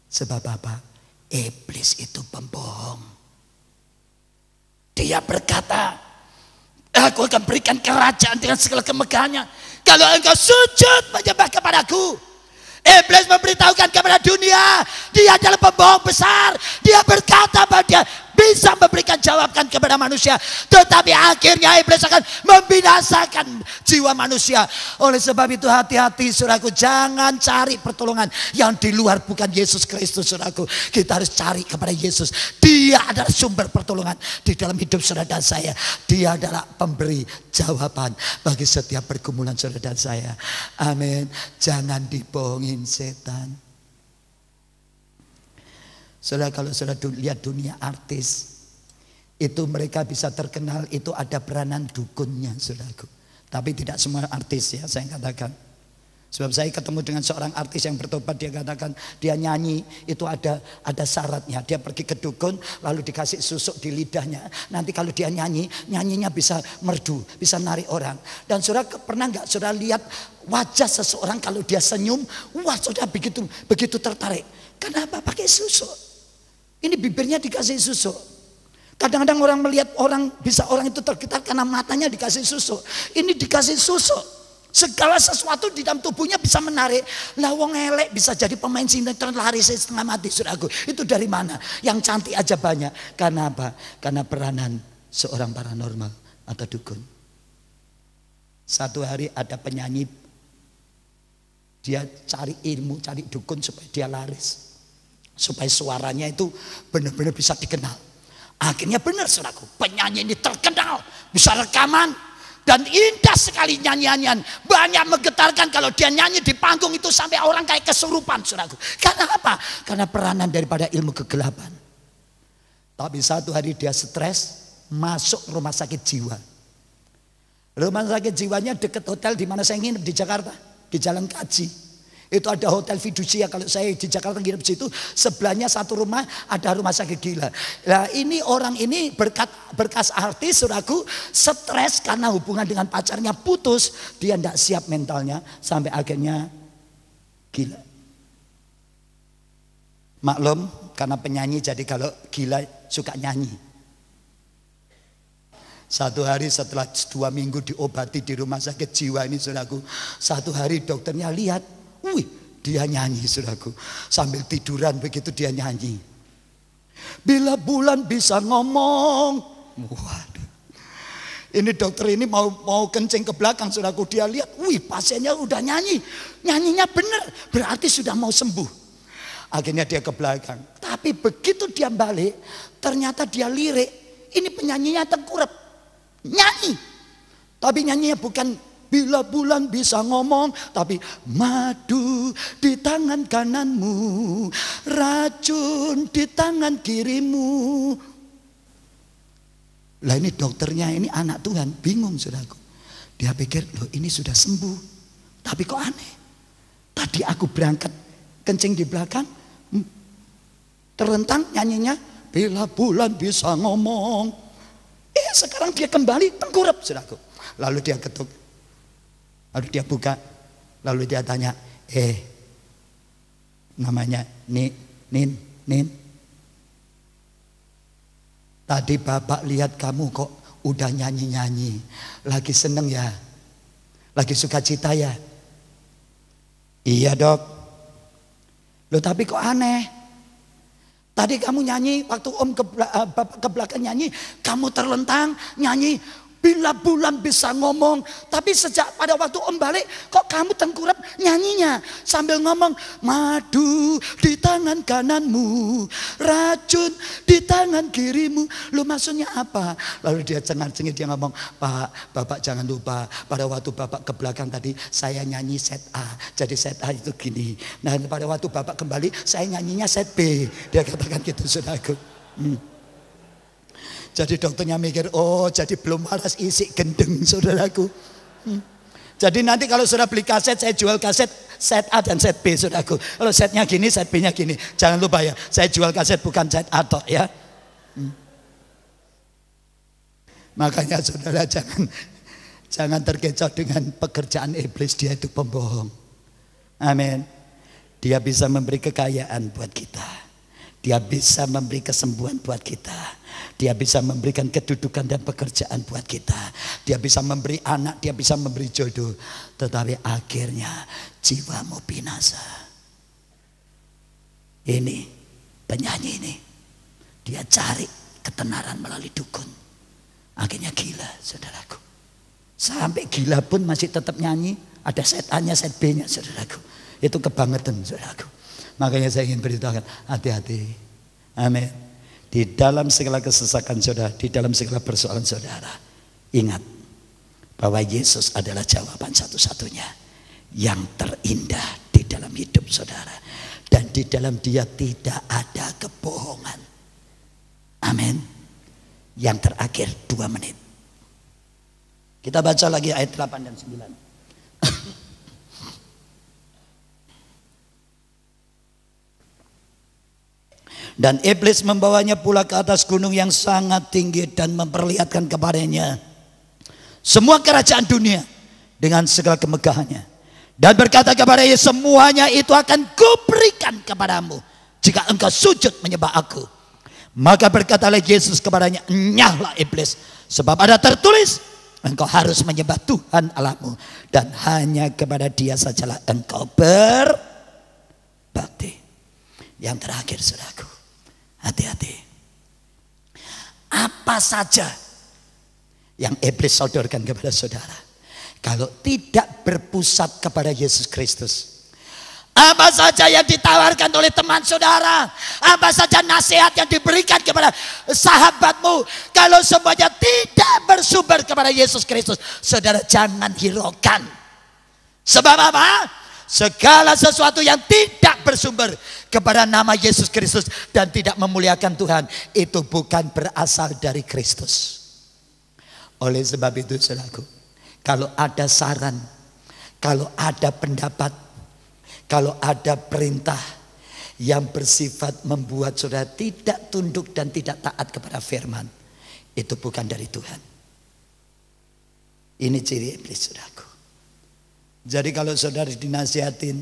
sebab apa? Iblis itu pembohong. Dia berkata, aku akan berikan kerajaan dengan segala kemegahannya kalau engkau sujud menyembah kepadaku. Iblis memberitahukan kepada dunia, dia adalah pembohong besar. Dia berkata bahwa dia bisa memberikan jawaban kepada manusia, tetapi akhirnya iblis akan membinasakan jiwa manusia. Oleh sebab itu hati-hati, saudaraku, jangan cari pertolongan yang di luar bukan Yesus Kristus, saudaraku. Kita harus cari kepada Yesus. Dia adalah sumber pertolongan di dalam hidup saudara dan saya. Dia adalah pemberi jawaban bagi setiap pergumulan saudara dan saya. Amin. Jangan dibohongin setan. Saudara, kalau saudara lihat dunia artis, itu mereka bisa terkenal, itu ada peranan dukunnya, saudaraku. Tapi tidak semua artis ya, saya katakan. Sebab saya ketemu dengan seorang artis yang bertobat, dia katakan dia nyanyi itu ada syaratnya. Dia pergi ke dukun lalu dikasih susuk di lidahnya. Nanti kalau dia nyanyi, nyanyinya bisa merdu, bisa narik orang. Dan saudara pernah nggak saudara lihat wajah seseorang kalau dia senyum, wah saudara begitu tertarik. Kenapa? Pakai susuk. Ini bibirnya dikasih susuk. Kadang-kadang orang melihat orang itu tergetar karena matanya dikasih susuk. Ini dikasih susuk. Segala sesuatu di dalam tubuhnya bisa menarik. Lah wong elek bisa jadi pemain sinetron lari setengah mati, saudaraku. Itu dari mana? Yang cantik aja banyak. Karena apa? Karena peranan seorang paranormal atau dukun. Satu hari ada penyanyi, dia cari ilmu, cari dukun supaya dia laris, supaya suaranya itu benar-benar bisa dikenal. Akhirnya benar, saudaraku, penyanyi ini terkenal, bisa rekaman. Dan indah sekali nyanyian, banyak menggetarkan kalau dia nyanyi di panggung itu sampai orang kayak kesurupan, saudaraku. Karena apa? Karena peranan daripada ilmu kegelapan. Tapi satu hari dia stres, masuk rumah sakit jiwa. Rumah sakit jiwanya dekat hotel di mana saya nginep di Jakarta, di Jalan Kaji. Itu ada hotel Fiducia, kalau saya di Jakarta nginep situ, sebelahnya satu rumah ada rumah sakit gila. Nah ini orang ini berkas artis, saudaraku, stres karena hubungan dengan pacarnya putus, dia tidak siap mentalnya sampai akhirnya gila. Maklum karena penyanyi, jadi kalau gila suka nyanyi. Satu hari setelah 2 minggu diobati di rumah sakit jiwa ini, saudaraku, satu hari dokternya lihat, wih, dia nyanyi, saudaraku. Sambil tiduran begitu dia nyanyi. Bila bulan bisa ngomong. Waduh. Ini dokter ini mau kencing ke belakang, saudaraku. Dia lihat, wih, pasiennya udah nyanyi. Nyanyinya benar, berarti sudah mau sembuh. Akhirnya dia ke belakang. Tapi begitu dia balik, ternyata dia lirik. Ini penyanyinya tengkurap. Nyanyi. Tapi nyanyinya bukan bila bulan bisa ngomong, tapi madu di tangan kananmu, racun di tangan kirimu. Lah ini dokternya ini anak Tuhan, bingung, saudaraku. Dia pikir, loh ini sudah sembuh, tapi kok aneh. Tadi aku berangkat kencing di belakang, terentang nyanyinya bila bulan bisa ngomong. Sekarang dia kembali tengkurap, saudaraku. Lalu dia ketuk. Lalu dia buka, lalu dia tanya, namanya Nin. Tadi bapak lihat kamu kok udah nyanyi-nyanyi, lagi seneng ya, lagi sukacita ya. Iya dok. Loh tapi kok aneh? Tadi kamu nyanyi, waktu om bapak ke belakang nyanyi, kamu terlentang nyanyi. Bila bulan bisa ngomong, tapi sejak pada waktu om balik, kok kamu tengkurap nyanyinya sambil ngomong, madu di tangan kananmu, racun di tangan kirimu. Lu maksudnya apa? Lalu dia cengar-cengir, dia ngomong, Pak, bapak jangan lupa, pada waktu bapak ke belakang tadi saya nyanyi set A, jadi set A itu gini. Nah pada waktu bapak kembali, saya nyanyinya set B. Dia katakan gitu, saudaraku. Jadi dokternya mikir, oh jadi belum waras isi gendeng, saudaraku. Jadi nanti kalau sudah beli kaset, saya jual kaset set A dan set B, saudaraku. Kalau setnya gini, set B-nya gini. Jangan lupa ya, saya jual kaset bukan set A tok ya. Makanya saudara jangan terkecoh dengan pekerjaan iblis, dia itu pembohong. Amin. Dia bisa memberi kekayaan buat kita. Dia bisa memberi kesembuhan buat kita. Dia bisa memberikan kedudukan dan pekerjaan buat kita. Dia bisa memberi anak, dia bisa memberi jodoh. Tetapi akhirnya jiwamu binasa. Ini penyanyi ini, dia cari ketenaran melalui dukun. Akhirnya gila, saudaraku. Sampai gila pun masih tetap nyanyi. Ada set A-nya, set B-nya, saudaraku. Itu kebangetan, saudaraku. Makanya saya ingin beritahukan, hati-hati. Amin. Di dalam segala kesesakan saudara, di dalam segala persoalan saudara, ingat bahwa Yesus adalah jawaban satu-satunya yang terindah di dalam hidup saudara. Dan di dalam dia tidak ada kebohongan. Amin. Yang terakhir 2 menit. Kita baca lagi ayat 8 dan 9. Dan iblis membawanya pula ke atas gunung yang sangat tinggi dan memperlihatkan kepadanya semua kerajaan dunia dengan segala kemegahannya. Dan berkata kepadanya, semuanya itu akan kuberikan kepadamu jika engkau sujud menyembah aku. Maka berkatalah Yesus kepadanya, enyahlah iblis, sebab ada tertulis, engkau harus menyembah Tuhan Allahmu dan hanya kepada Dia sajalah engkau berbakti. Yang terakhir saudaraku, hati-hati. Apa saja yang iblis sodorkan kepada saudara, kalau tidak berpusat kepada Yesus Kristus. Apa saja yang ditawarkan oleh teman saudara, apa saja nasihat yang diberikan kepada sahabatmu, kalau semuanya tidak bersumber kepada Yesus Kristus, saudara jangan hiraukan. Sebab apa? Segala sesuatu yang tidak bersumber kepada nama Yesus Kristus dan tidak memuliakan Tuhan, itu bukan berasal dari Kristus. Oleh sebab itu saudaraku, kalau ada saran, kalau ada pendapat, kalau ada perintah yang bersifat membuat saudara tidak tunduk dan tidak taat kepada firman, itu bukan dari Tuhan. Ini ciri iblis saudaraku. Jadi kalau saudara dinasihatin,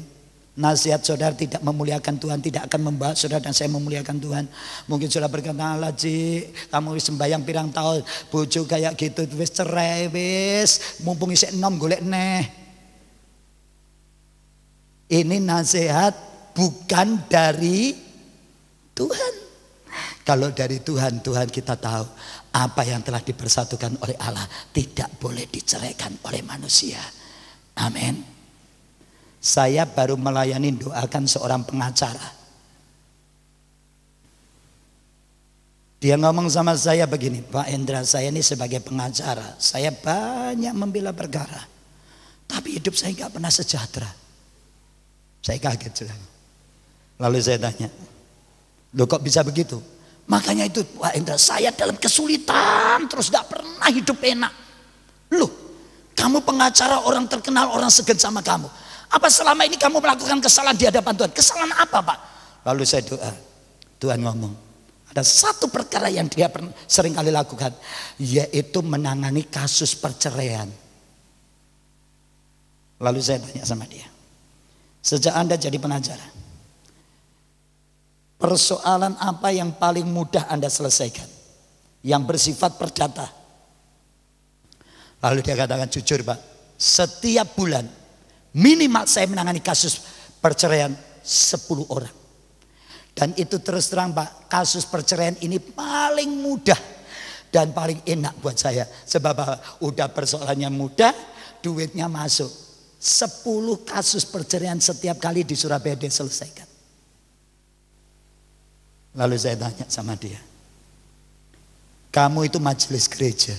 nasihat saudara tidak memuliakan Tuhan, tidak akan membawa saudara dan saya memuliakan Tuhan. Mungkin saudara berkata, alah Ci, kamu sembahyang pirang tahun, bojo kayak gitu, wis cerai wis, mumpung isek enom golek neh. Ini nasihat bukan dari Tuhan. Kalau dari Tuhan, Tuhan kita tahu apa yang telah dipersatukan oleh Allah tidak boleh diceraikan oleh manusia. Amin. Saya baru melayani doakan seorang pengacara. Dia ngomong sama saya begini, Pak Hendra, saya ini sebagai pengacara, saya banyak membela perkara, tapi hidup saya nggak pernah sejahtera. Saya kaget sudah. Lalu saya tanya, loh kok bisa begitu? Makanya itu Pak Hendra, saya dalam kesulitan terus gak pernah hidup enak. Loh, kamu pengacara, orang terkenal, orang segan sama kamu. Apa selama ini kamu melakukan kesalahan di hadapan Tuhan? Kesalahan apa Pak? Lalu saya doa, Tuhan ngomong, ada satu perkara yang dia sering kali lakukan, yaitu menangani kasus perceraian. Lalu saya tanya sama dia, sejak Anda jadi pengacara, persoalan apa yang paling mudah Anda selesaikan? Yang bersifat perdata. Lalu dia katakan, jujur Pak, setiap bulan minimal saya menangani kasus perceraian 10 orang. Dan itu terus terang Pak, kasus perceraian ini paling mudah dan paling enak buat saya. Sebab udah persoalannya mudah, duitnya masuk. 10 kasus perceraian setiap kali di Surabaya dia selesaikan. Lalu saya tanya sama dia, kamu itu majelis gereja,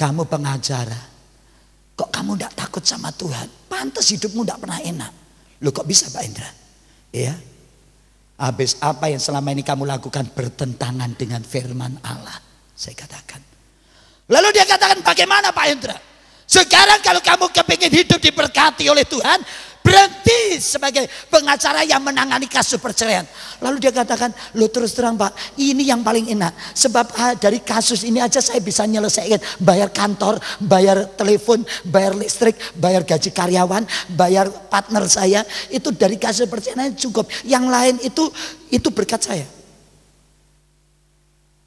kamu pengacara, kok kamu tidak takut sama Tuhan? Pantas hidupmu tidak pernah enak. Loh kok bisa Pak Hendra? Ya, habis apa yang selama ini kamu lakukan bertentangan dengan firman Allah, saya katakan. Lalu dia katakan, bagaimana Pak Hendra? Sekarang kalau kamu kepingin hidup diberkati oleh Tuhan, berhenti sebagai pengacara yang menangani kasus perceraian. Lalu dia katakan, lo terus terang Pak, ini yang paling enak. Sebab dari kasus ini aja saya bisa nyelesaikan bayar kantor, bayar telepon, bayar listrik, bayar gaji karyawan, bayar partner saya. Itu dari kasus perceraian cukup. Yang lain itu berkat saya.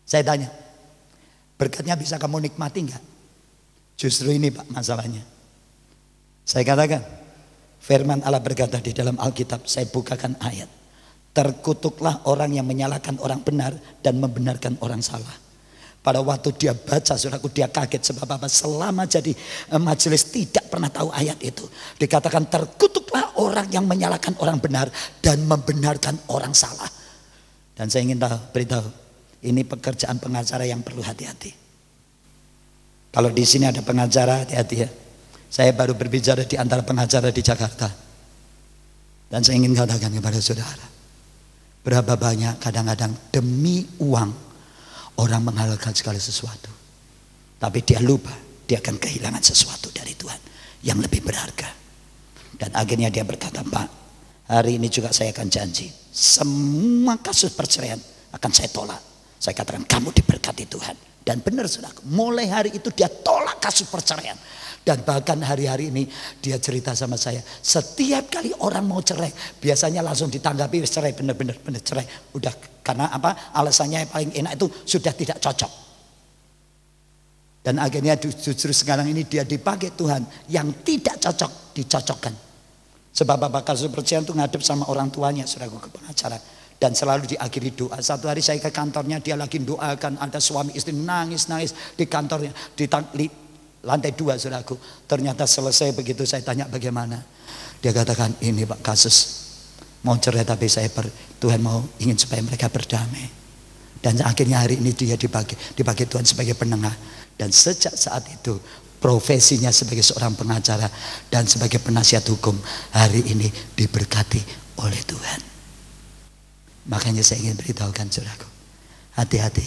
Saya tanya, berkatnya bisa kamu nikmati enggak? Justru ini Pak masalahnya. Saya katakan, firman Allah berkata di dalam Alkitab, saya bukakan ayat. Terkutuklah orang yang menyalahkan orang benar dan membenarkan orang salah. Pada waktu dia baca saudaraku, dia kaget. Sebab apa? Selama jadi majelis tidak pernah tahu ayat itu. Dikatakan terkutuklah orang yang menyalahkan orang benar dan membenarkan orang salah. Dan saya ingin beritahu, ini pekerjaan pengacara yang perlu hati-hati. Kalau di sini ada pengacara, hati-hati ya. Saya baru berbicara di antara pengacara di Jakarta. Dan saya ingin katakan kepada saudara, berapa banyak kadang-kadang demi uang Orang menghalalkan segala sesuatu, tapi dia lupa dia akan kehilangan sesuatu dari Tuhan yang lebih berharga. Dan akhirnya dia berkata, Pak, hari ini juga saya akan janji, semua kasus perceraian akan saya tolak. Saya katakan, kamu diberkati Tuhan. Dan benar saudara, mulai hari itu dia tolak kasus perceraian. Dan bahkan hari-hari ini dia cerita sama saya, setiap kali orang mau cerai, biasanya langsung ditanggapi cerai, benar-benar cerai. Udah, karena apa? Alasannya yang paling enak itu sudah tidak cocok. Dan akhirnya justru sekarang ini dia dipakai Tuhan, yang tidak cocok dicocokkan. Sebab bapak kasus perceraian itu ngadep sama orang tuanya, saudaraku, ke pengacara. Dan selalu diakhiri doa. Satu hari saya ke kantornya, dia lagi doakan, ada suami istri nangis-nangis di kantornya, di lantai 2, saudaraku. Ternyata selesai begitu saya tanya bagaimana. Dia katakan, ini Pak kasus mau cerai, tapi Tuhan mau ingin supaya mereka berdamai. Dan akhirnya hari ini dia dipakai Tuhan sebagai penengah. Dan sejak saat itu profesinya sebagai seorang pengacara dan sebagai penasihat hukum hari ini diberkati oleh Tuhan. Makanya saya ingin beritahukan saudaraku, hati-hati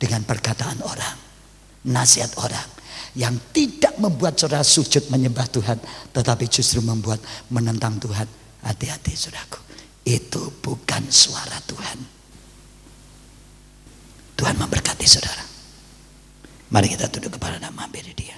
dengan perkataan orang, nasihat orang yang tidak membuat saudara sujud menyembah Tuhan, tetapi justru membuat menentang Tuhan. Hati-hati saudaraku, itu bukan suara Tuhan. Tuhan memberkati saudara. Mari kita tunduk kepala dan mampir di Dia.